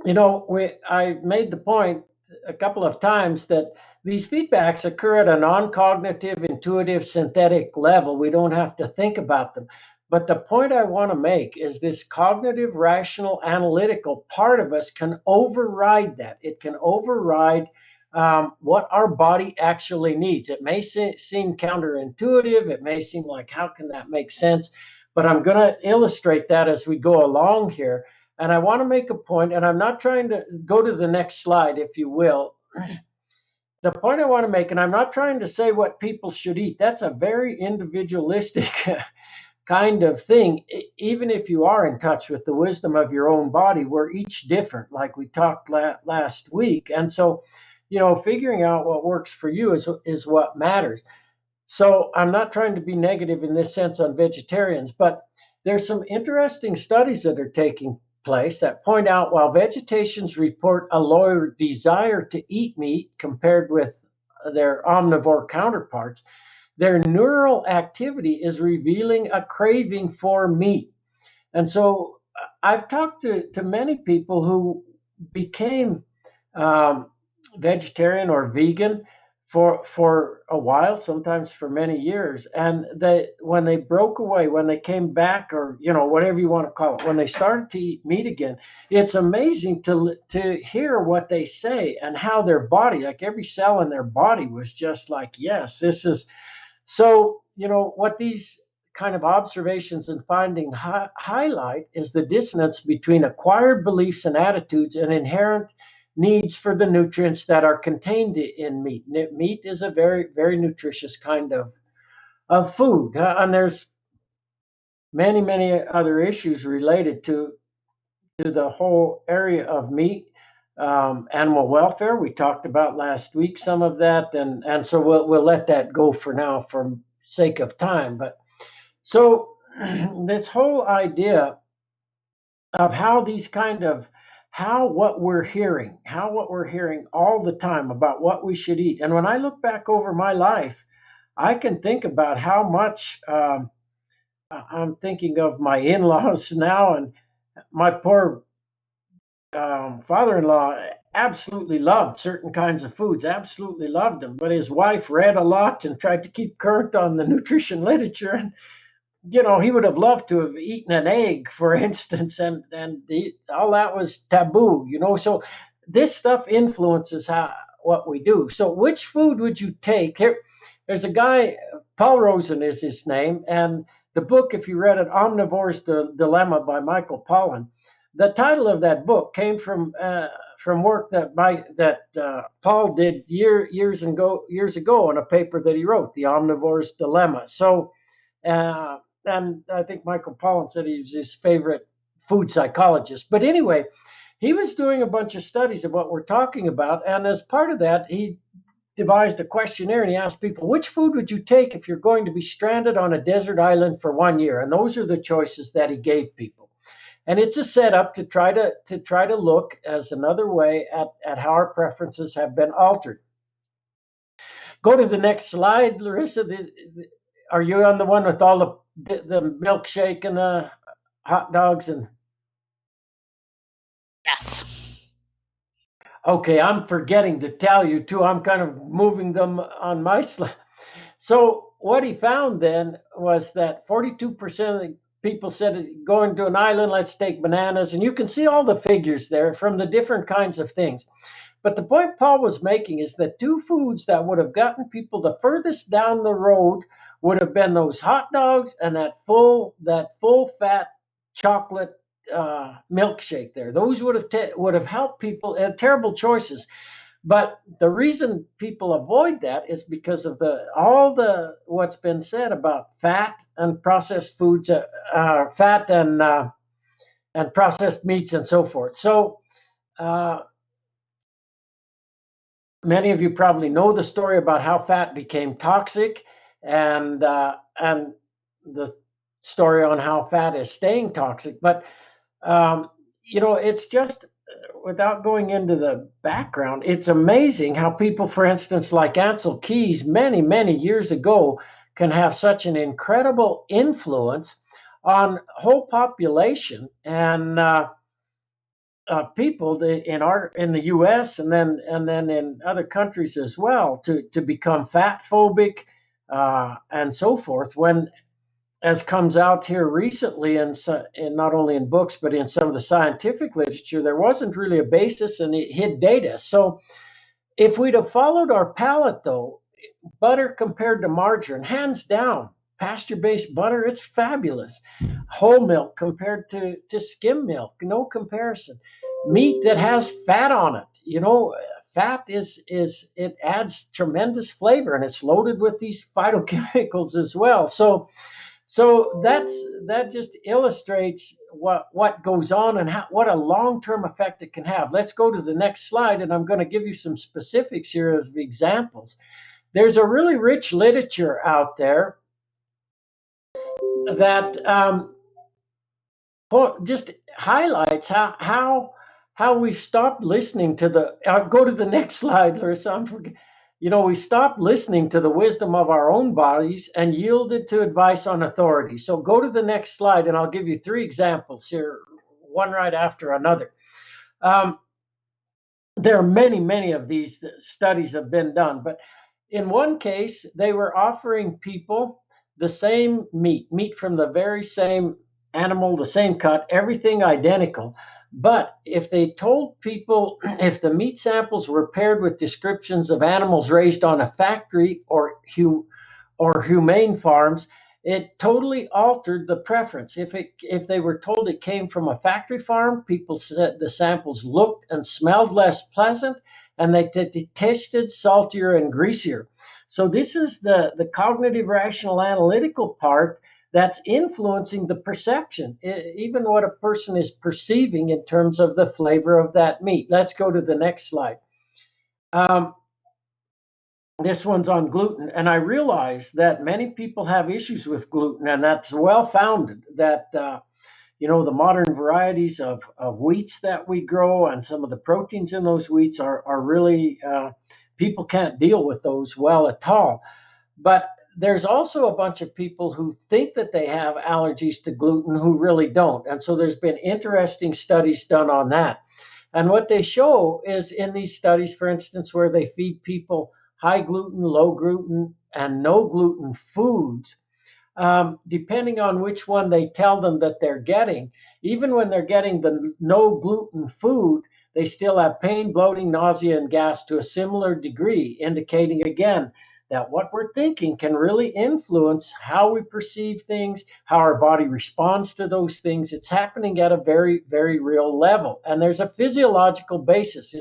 Speaker 2: I made the point a couple of times that these feedbacks occur at a non-cognitive, intuitive, synthetic level. We don't have to think about them. But the point I want to make is this cognitive, rational, analytical part of us can override that. It can override what our body actually needs. It may seem counterintuitive. It may seem like, how can that make sense? But I'm going to illustrate that as we go along here. And I want to make a point, and I'm not trying to go to the next slide, if you will. The point I want to make, and I'm not trying to say what people should eat. That's a very individualistic kind of thing, even if you are in touch with the wisdom of your own body, we're each different, like we talked last week. And so, figuring out what works for you is what matters. So I'm not trying to be negative in this sense on vegetarians, but there's some interesting studies that are taking place that point out while vegetarians report a lower desire to eat meat compared with their omnivore counterparts, their neural activity is revealing a craving for meat. And so I've talked to many people who became vegetarian or vegan for a while, sometimes for many years. And when they broke away, when they came back, or whatever you want to call it, when they started to eat meat again, it's amazing to hear what they say and how their body, like every cell in their body, was just like, yes, this is. So, what these kind of observations and finding highlight is the dissonance between acquired beliefs and attitudes and inherent needs for the nutrients that are contained in meat. Meat is a very, very nutritious kind of food. And there's many, many other issues related to the whole area of meat. Animal welfare, we talked about last week, some of that, and so we'll let that go for now for sake of time. But so this whole idea of how what we're hearing all the time about what we should eat. And when I look back over my life, I can think about how much I'm thinking of my in-laws now, and my poor father-in-law absolutely loved certain kinds of foods, absolutely loved them. But his wife read a lot and tried to keep current on the nutrition literature. And, he would have loved to have eaten an egg, for instance, and all that was taboo, So this stuff influences what we do. So which food would you take? There's a guy, Paul Rosen is his name, and the book, if you read it, Omnivores Dilemma by Michael Pollan, the title of that book came from work that Paul did years ago in a paper that he wrote, The Omnivore's Dilemma. So, and I think Michael Pollan said he was his favorite food psychologist. But anyway, he was doing a bunch of studies of what we're talking about, and as part of that, he devised a questionnaire, and he asked people, which food would you take if you're going to be stranded on a desert island for 1 year? And those are the choices that he gave people. And it's a setup to try to look as another way at how our preferences have been altered. Go to the next slide, Larissa. Are you on the one with all the milkshake and the hot dogs and?
Speaker 1: Yes.
Speaker 2: Okay, I'm forgetting to tell you too. I'm kind of moving them on my slide. So what he found then was that 42% of the people said, going to an island, let's take bananas. And you can see all the figures there from the different kinds of things. But the point Paul was making is that two foods that would have gotten people the furthest down the road would have been those hot dogs and that full fat chocolate milkshake there. Those would have helped people. Terrible choices. But the reason people avoid that is because of what's been said about fat and processed foods, fat and processed meats and so forth. So many of you probably know the story about how fat became toxic, and the story on how fat is staying toxic. But it's just, without going into the background, it's amazing how people, for instance, like Ansel Keys, many, many years ago, can have such an incredible influence on whole population and people in the U.S. and then in other countries as well to become fat phobic and so forth. When, as comes out here recently, in not only in books but in some of the scientific literature, there wasn't really a basis and it hid data. So if we'd have followed our palate, though, butter compared to margarine, hands down, pasture-based butter, it's fabulous. Whole milk compared to skim milk, no comparison. Meat that has fat on it, fat it adds tremendous flavor, and it's loaded with these phytochemicals as well. So So that just illustrates what goes on and what a long-term effect it can have. Let's go to the next slide, and I'm going to give you some specifics here of examples. There's a really rich literature out there that just highlights how we stopped listening to the. Go to the next slide, Larissa. We stopped listening to the wisdom of our own bodies and yielded to advice on authority. So go to the next slide, and I'll give you 3 examples here, one right after another. There are many of these studies have been done, but in one case, they were offering people the same meat from the very same animal, the same cut, everything identical. But if they told people, if the meat samples were paired with descriptions of animals raised on a factory or humane farms, it totally altered the preference. If they were told it came from a factory farm, people said the samples looked and smelled less pleasant, and they tasted saltier and greasier. So this is the cognitive, rational, analytical part that's influencing the perception, even what a person is perceiving in terms of the flavor of that meat. Let's go to the next slide. This one's on gluten, and I realize that many people have issues with gluten, and that's well founded. That the modern varieties of wheats that we grow and some of the proteins in those wheats are really people can't deal with those well at all. But there's also a bunch of people who think that they have allergies to gluten who really don't. And so there's been interesting studies done on that. And what they show is in these studies, for instance, where they feed people high gluten, low gluten, and no gluten foods, depending on which one they tell them that they're getting, even when they're getting the no gluten food, they still have pain, bloating, nausea, and gas to a similar degree, indicating again that what we're thinking can really influence how we perceive things, how our body responds to those things. It's happening at a very, very real level. And there's a physiological basis.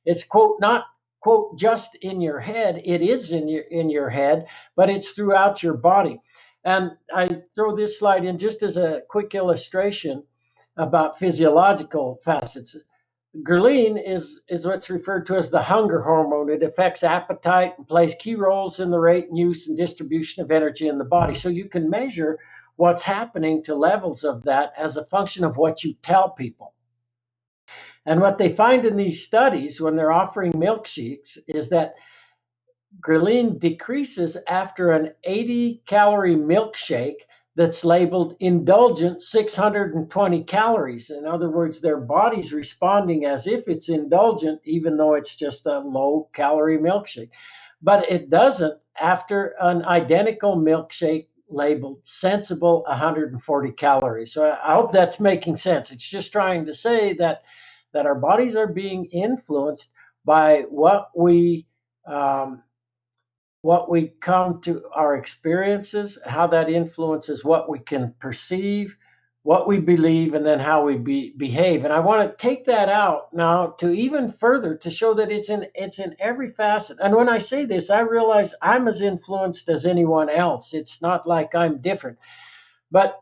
Speaker 2: It's quote, not quote, just in your head. It is in your head, but it's throughout your body. And I throw this slide in just as a quick illustration about physiological facets. Ghrelin is what's referred to as the hunger hormone. It affects appetite and plays key roles in the rate and use and distribution of energy in the body. So you can measure what's happening to levels of that as a function of what you tell people. And what they find in these studies when they're offering milkshakes is that ghrelin decreases after an 80-calorie milkshake that's labeled indulgent 620 calories. In other words, their body's responding as if it's indulgent, even though it's just a low-calorie milkshake. But it doesn't after an identical milkshake labeled sensible 140 calories. So I hope that's making sense. It's just trying to say that our bodies are being influenced by what we come to our experiences, how that influences what we can perceive, what we believe, and then how we behave. And I want to take that out now to even further to show that it's in every facet. And when I say this, I realize I'm as influenced as anyone else. It's not like I'm different. But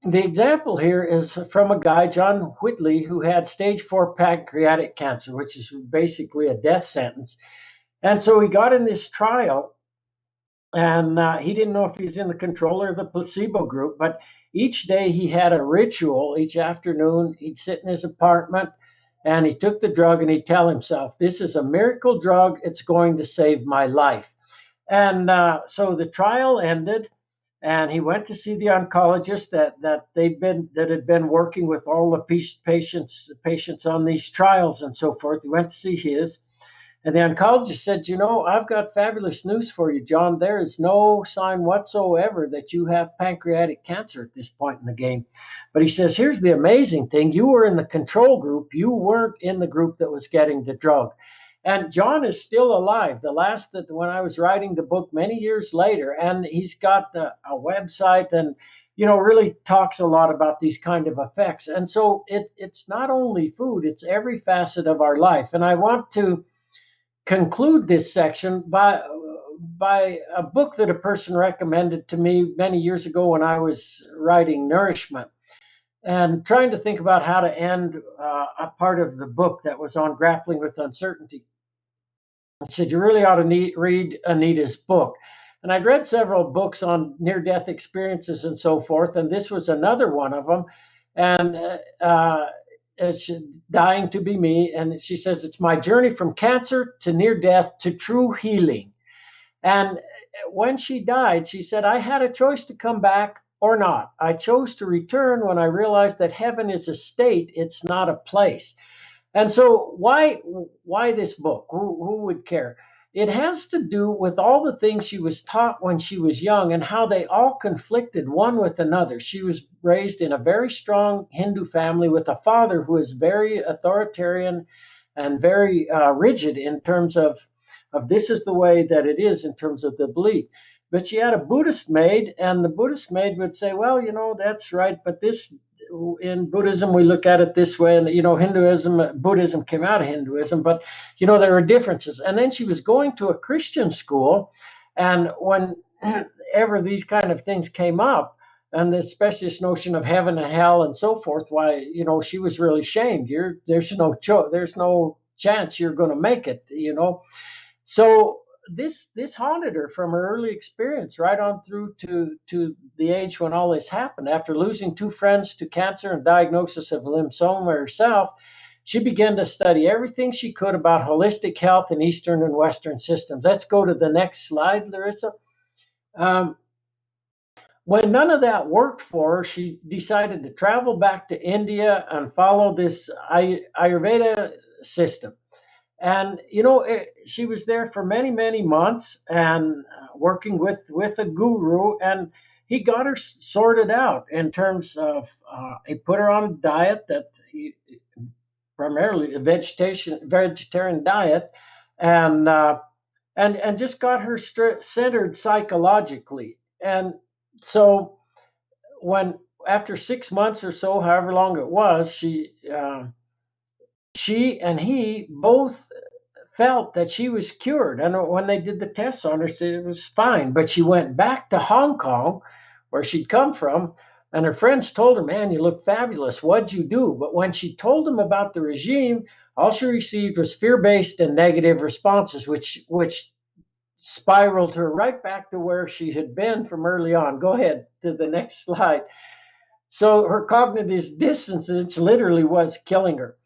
Speaker 2: the example here is from a guy, John Whitley, who had stage 4 pancreatic cancer, which is basically a death sentence. And so he got in this trial, and he didn't know if he was in the control or the placebo group, but each day he had a ritual. Each afternoon he'd sit in his apartment and he took the drug and he'd tell himself, this is a miracle drug, it's going to save my life. And so the trial ended, and he went to see the oncologist that had been working with all the patients on these trials and so forth. He went to see his. And the oncologist said, I've got fabulous news for you, John. There is no sign whatsoever that you have pancreatic cancer at this point in the game. But he says, here's the amazing thing. You were in the control group. You weren't in the group that was getting the drug. And John is still alive. When I was writing the book many years later, and he's got a website and, really talks a lot about these kind of effects. And so it's not only food, it's every facet of our life. And I want to conclude this section by a book that a person recommended to me many years ago when I was writing Nourishment and trying to think about how to end a part of the book that was on grappling with uncertainty. I said, you really ought to read Anita's book. And I'd read several books on near-death experiences and so forth, and this was another one of them. And it's Dying to Be Me. And she says, it's my journey from cancer to near death to true healing. And when she died, she said, I had a choice to come back or not. I chose to return when I realized that heaven is a state, it's not a place. And so why this book? Who would care? It has to do with all the things she was taught when she was young and how they all conflicted one with another. She was raised in a very strong Hindu family with a father who is very authoritarian and very rigid in terms of this is the way that it is in terms of the belief. But she had a Buddhist maid, and the Buddhist maid would say, well, that's right, but this, in Buddhism, we look at it this way, and, Buddhism came out of Hinduism, but, there are differences. And then she was going to a Christian school, and whenever these kind of things came up, and especially this notion of heaven and hell and so forth, why, she was really shamed. There's no chance you're going to make it, So this haunted her from her early experience right on through to the age when all this happened. After losing 2 friends to cancer and diagnosis of lymphoma herself, she began to study everything she could about holistic health in Eastern and Western systems. Let's go to the next slide, Larissa. When none of that worked for her, she decided to travel back to India and follow this Ayurveda system. And, she was there for many, many months and working with a guru, and he got her sorted out in terms of, he put her on a diet primarily a vegetarian diet, and just got her centered psychologically. And so after 6 months or so, however long it was, she and he both felt that she was cured. And when they did the tests on her, it was fine. But she went back to Hong Kong, where she'd come from, and her friends told her, man, you look fabulous. What'd you do? But when she told them about the regime, all she received was fear-based and negative responses, which spiraled her right back to where she had been from early on. Go ahead to the next slide. So her cognitive dissonance literally was killing her.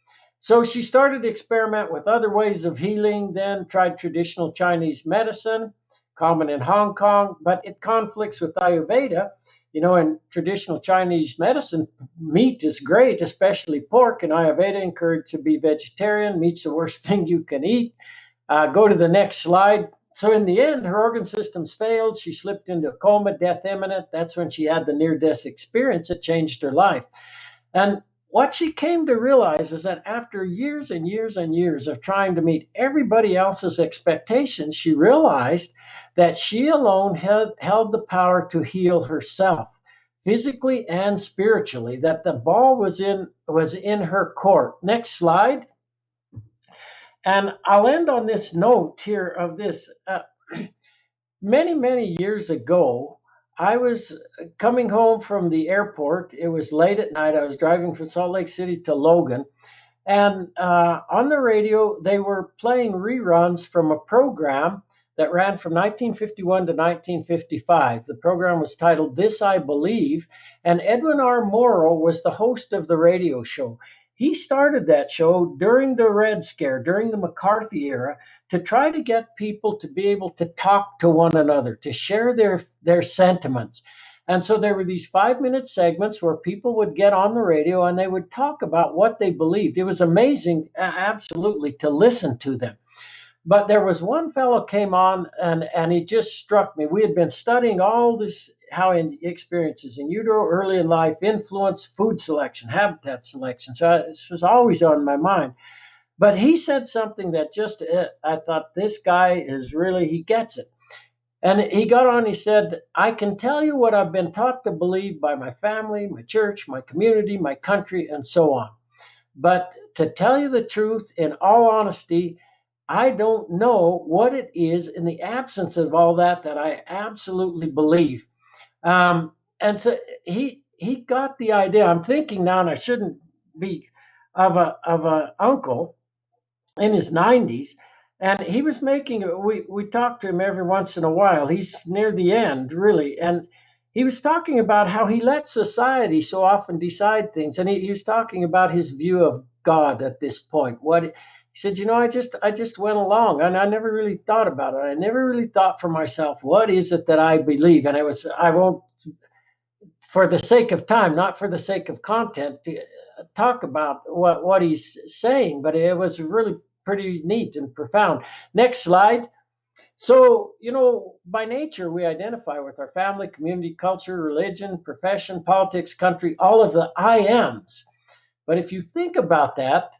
Speaker 2: So she started to experiment with other ways of healing, then tried traditional Chinese medicine, common in Hong Kong, but it conflicts with Ayurveda. In traditional Chinese medicine, meat is great, especially pork, and Ayurveda encouraged to be vegetarian. Meat's the worst thing you can eat. Go to the next slide. So in the end, her organ systems failed. She slipped into a coma, death imminent. That's when she had the near-death experience that changed her life. And what she came to realize is that after years and years and years of trying to meet everybody else's expectations, she realized that she alone held the power to heal herself, physically and spiritually, that the ball was in her court. Next slide. And I'll end on this note here of this. Many, many years ago, I was coming home from the airport. It was late at night. I was driving from Salt Lake City to Logan. And on the radio, they were playing reruns from a program that ran from 1951 to 1955. The program was titled This I Believe, and Edwin R. Morrow was the host of the radio show. He started that show during the Red Scare, during the McCarthy era, to try to get people to be able to talk to one another, to share their sentiments. And so there were these 5-minute segments where people would get on the radio and they would talk about what they believed. It was amazing, absolutely, to listen to them. But there was one fellow came on and he just struck me. We had been studying all this, how experiences in utero, early in life, influence food selection, habitat selection. So this was always on my mind. But he said something that just, I thought, this guy is really, he gets it. And he got on, he said, I can tell you what I've been taught to believe by my family, my church, my community, my country, and so on. But to tell you the truth, in all honesty, I don't know what it is in the absence of all that I absolutely believe. And so he got the idea. I'm thinking now, and I shouldn't be, of a uncle in his 90s, and he was making. We talk to him every once in a while. He's near the end, really, and he was talking about how he let society so often decide things, and he was talking about his view of God at this point. What he said, I just went along, and I never really thought about it. I never really thought for myself, what is it that I believe? And I won't, for the sake of time, not for the sake of content, to talk about what he's saying, but it was really pretty neat and profound. Next slide. So, by nature, we identify with our family, community, culture, religion, profession, politics, country, all of the I ams. But if you think about that,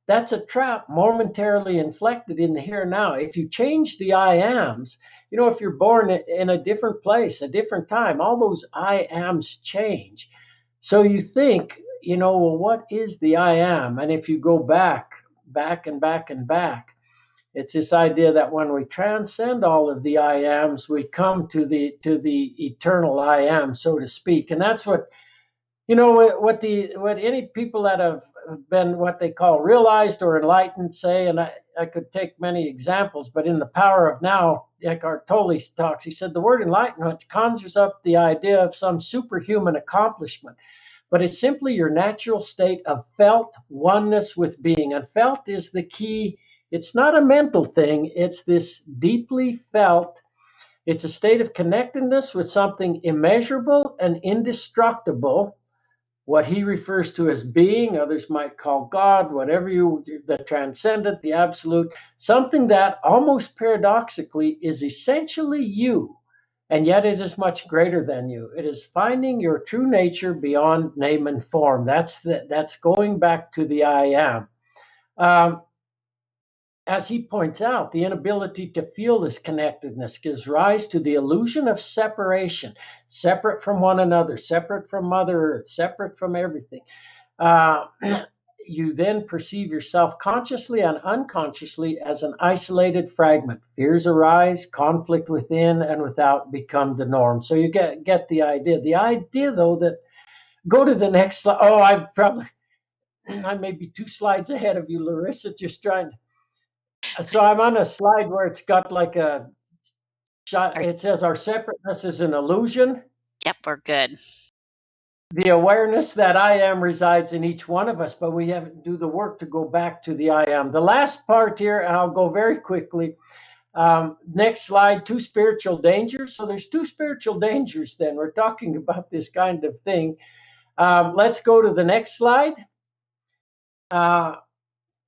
Speaker 2: that's a trap momentarily inflected in the here and now. If you change the I ams, if you're born in a different place, a different time, all those I ams change. So you think, well, what is the I am? And if you go back and back and back, it's this idea that when we transcend all of the I ams, we come to the eternal I am, so to speak. And that's what what any people that have been what they call realized or enlightened say, and I could take many examples, but in The Power of Now, Eckhart Tolle talks. He said the word enlightenment conjures up the idea of some superhuman accomplishment, but it's simply your natural state of felt oneness with being. And felt is the key. It's not a mental thing. It's this deeply felt. It's a state of connectedness with something immeasurable and indestructible, what he refers to as being, others might call God, whatever the transcendent, the absolute, something that almost paradoxically is essentially you, and yet it is much greater than you. It is finding your true nature beyond name and form. That's going back to the I am. As he points out, the inability to feel this connectedness gives rise to the illusion of separation, separate from one another, separate from Mother Earth, separate from everything. You then perceive yourself consciously and unconsciously as an isolated fragment. Fears arise, conflict within and without become the norm. So you get the idea. The idea, though, that go to the next slide. Oh, I may be 2 slides ahead of you, Larissa, just trying to. So I'm on a slide where it's got like a shot. It says our separateness is an illusion.
Speaker 1: Yep, we're good.
Speaker 2: The awareness that I am resides in each one of us, but we have to do the work to go back to the I am. The last part here, and I'll go very quickly. Next slide, 2 spiritual dangers. So there's 2 spiritual dangers then. We're talking about this kind of thing. Let's go to the next slide.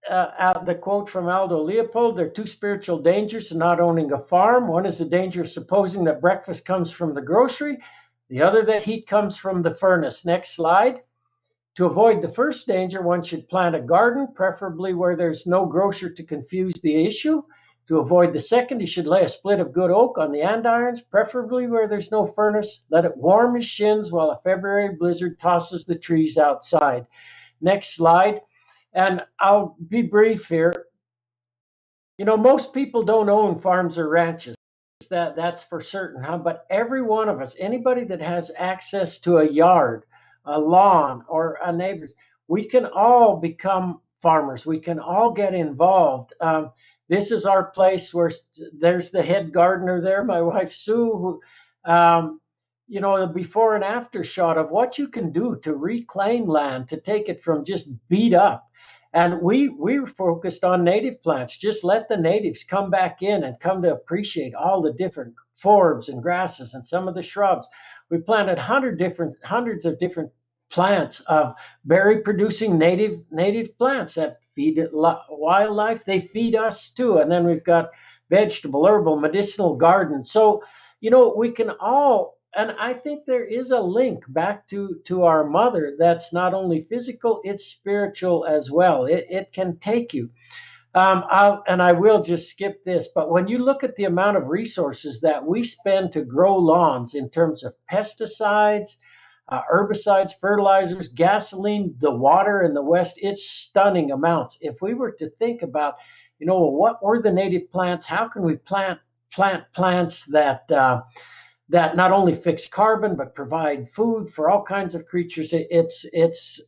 Speaker 2: The quote from Aldo Leopold, there are 2 spiritual dangers to not owning a farm. One is the danger of supposing that breakfast comes from the grocery. The other, that heat comes from the furnace. Next slide. To avoid the first danger, one should plant a garden, preferably where there's no grocer to confuse the issue. To avoid the second, he should lay a split of good oak on the andirons, preferably where there's no furnace. Let it warm his shins while a February blizzard tosses the trees outside. Next slide. And I'll be brief here. Most people don't own farms or ranches. That's for certain, huh? But every one of us, anybody that has access to a yard, a lawn, or a neighbor's, we can all become farmers. We can all get involved. This is our place where there's the head gardener there, my wife Sue, who, the before and after shot of what you can do to reclaim land, to take it from just beat up. And we're focused on native plants. Just let the natives come back in and come to appreciate all the different forbs and grasses and some of the shrubs. We planted hundreds of different plants of berry-producing native plants that feed wildlife. They feed us too. And then we've got vegetable, herbal, medicinal gardens. So, we can all. And I think there is a link back to our mother that's not only physical, it's spiritual as well. It can take you. I will just skip this, but when you look at the amount of resources that we spend to grow lawns in terms of pesticides, herbicides, fertilizers, gasoline, the water in the West, it's stunning amounts. If we were to think about what were the native plants? How can we plant plants that not only fix carbon but provide food for all kinds of creatures? It's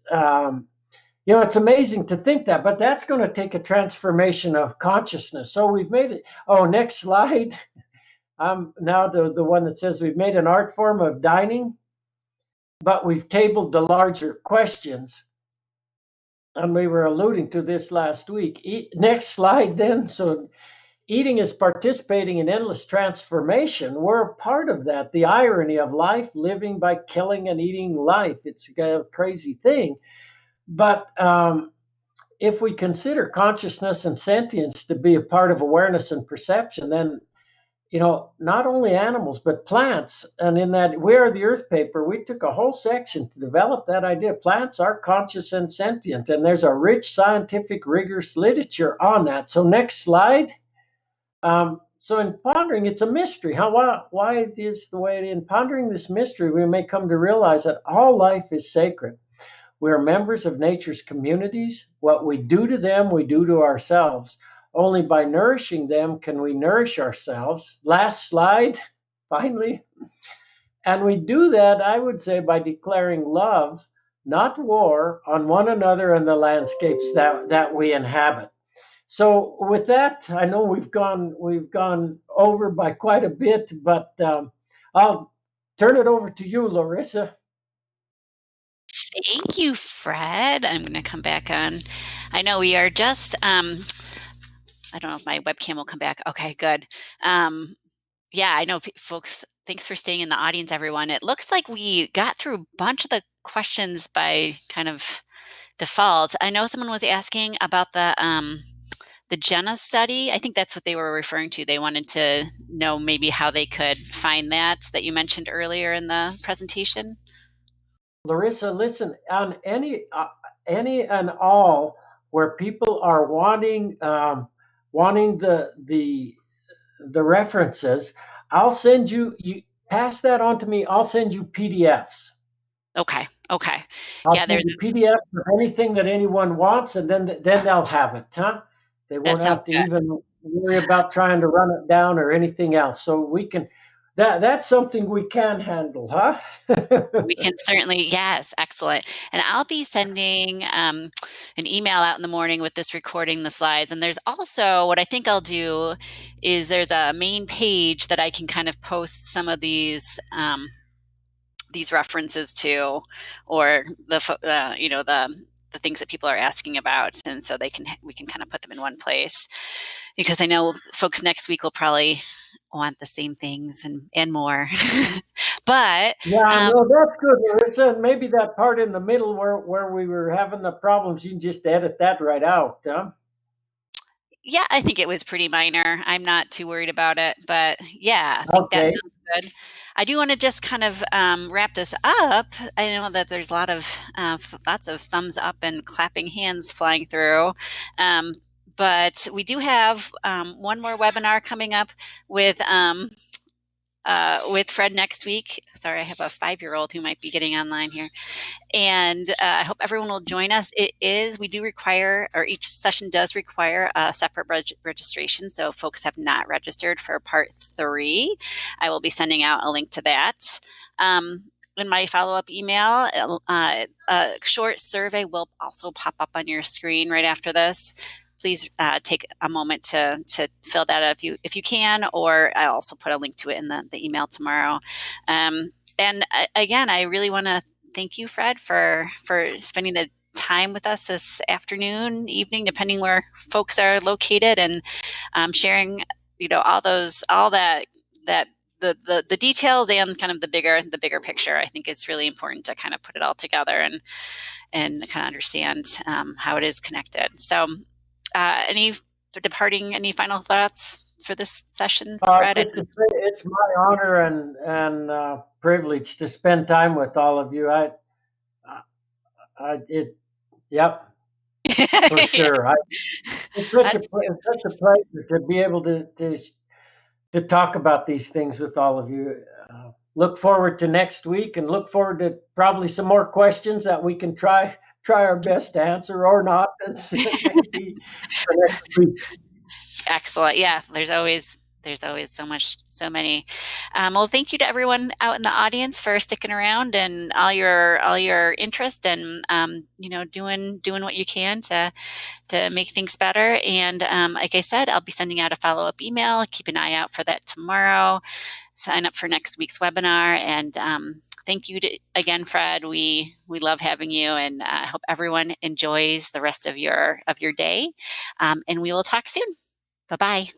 Speaker 2: amazing to think that, but that's going to take a transformation of consciousness. So we've made it. Oh, next slide. Now the one that says we've made an art form of dining, but we've tabled the larger questions. And we were alluding to this last week. Next slide then. So eating is participating in endless transformation. We're a part of that. The irony of life, living by killing and eating life. It's a crazy thing. But if we consider consciousness and sentience to be a part of awareness and perception, then not only animals, but plants. And in that We Are the Earth paper, we took a whole section to develop that idea. Plants are conscious and sentient, and there's a rich scientific, rigorous literature on that. So next slide. So in pondering, it's a mystery. Why it is the way it is. In pondering this mystery, we may come to realize that all life is sacred. We are members of nature's communities. What we do to them, we do to ourselves. Only by nourishing them can we nourish ourselves. Last slide, finally. And we do that, I would say, by declaring love, not war, on one another and the landscapes that we inhabit. So with that, I know we've gone over by quite a bit, but I'll turn it over to you, Larissa.
Speaker 1: Thank you, Fred. I'm going to come back on. I know we are just, I don't know if my webcam will come back. Okay, good. Yeah, I know, folks, thanks for staying in the audience, everyone. It looks like we got through a bunch of the questions by kind of default. I know someone was asking about the Jenna study. I think that's what they were referring to. They wanted to know maybe how they could find that you mentioned earlier in the presentation.
Speaker 2: Larissa, listen, on any and all where people are wanting the references, I'll send you pass that on to me. I'll send you PDFs.
Speaker 1: Okay.
Speaker 2: I'll send you PDFs of anything that anyone wants, and then they'll have it, huh? They won't have to even worry about trying to run it down or anything else. So we can. That's something we can handle, huh?
Speaker 1: We can certainly, yes, excellent. And I'll be sending an email out in the morning with this recording, the slides. And there's also, what I think I'll do is there's a main page that I can kind of post some of these references to, or the things that people are asking about, and so we can kind of put them in one place, because I know folks next week will probably want the same things and more. But
Speaker 2: yeah, no, that's good, Larissa. And maybe that part in the middle where we were having the problems, you can just edit that right out, huh?
Speaker 1: Yeah, I think it was pretty minor. I'm not too worried about it, but yeah, I think that sounds good. I do want to just kind of wrap this up. I know that there's lots of thumbs up and clapping hands flying through. But we do have one more webinar coming up with Fred next week. Sorry, I have a 5-year-old who might be getting online here. And I hope everyone will join us. We do require, or each session does require a separate registration. So if folks have not registered for part 3, I will be sending out a link to that. In my follow-up email, a short survey will also pop up on your screen right after this. Please take a moment to fill that out if you can, or I'll also put a link to it in the email tomorrow. And again, I really want to thank you, Fred, for spending the time with us this afternoon, evening, depending where folks are located, and sharing, all that the details and kind of the bigger picture. I think it's really important to kind of put it all together and kind of understand how it is connected. So. Any final thoughts for this session, Fred?
Speaker 2: It's my honor and privilege to spend time with all of you. Yep, for sure. It's such a pleasure to be able to talk about these things with all of you. Look forward to next week, and look forward to probably some more questions that we can try our best to answer, or not. Maybe for next week.
Speaker 1: Excellent. Yeah, there's always so many. Well, thank you to everyone out in the audience for sticking around and all your interest and doing what you can to make things better. And like I said, I'll be sending out a follow-up email. Keep an eye out for that tomorrow. Sign up for next week's webinar. And thank you again, Fred. We love having you, and I hope everyone enjoys the rest of your day. And we will talk soon. Bye-bye.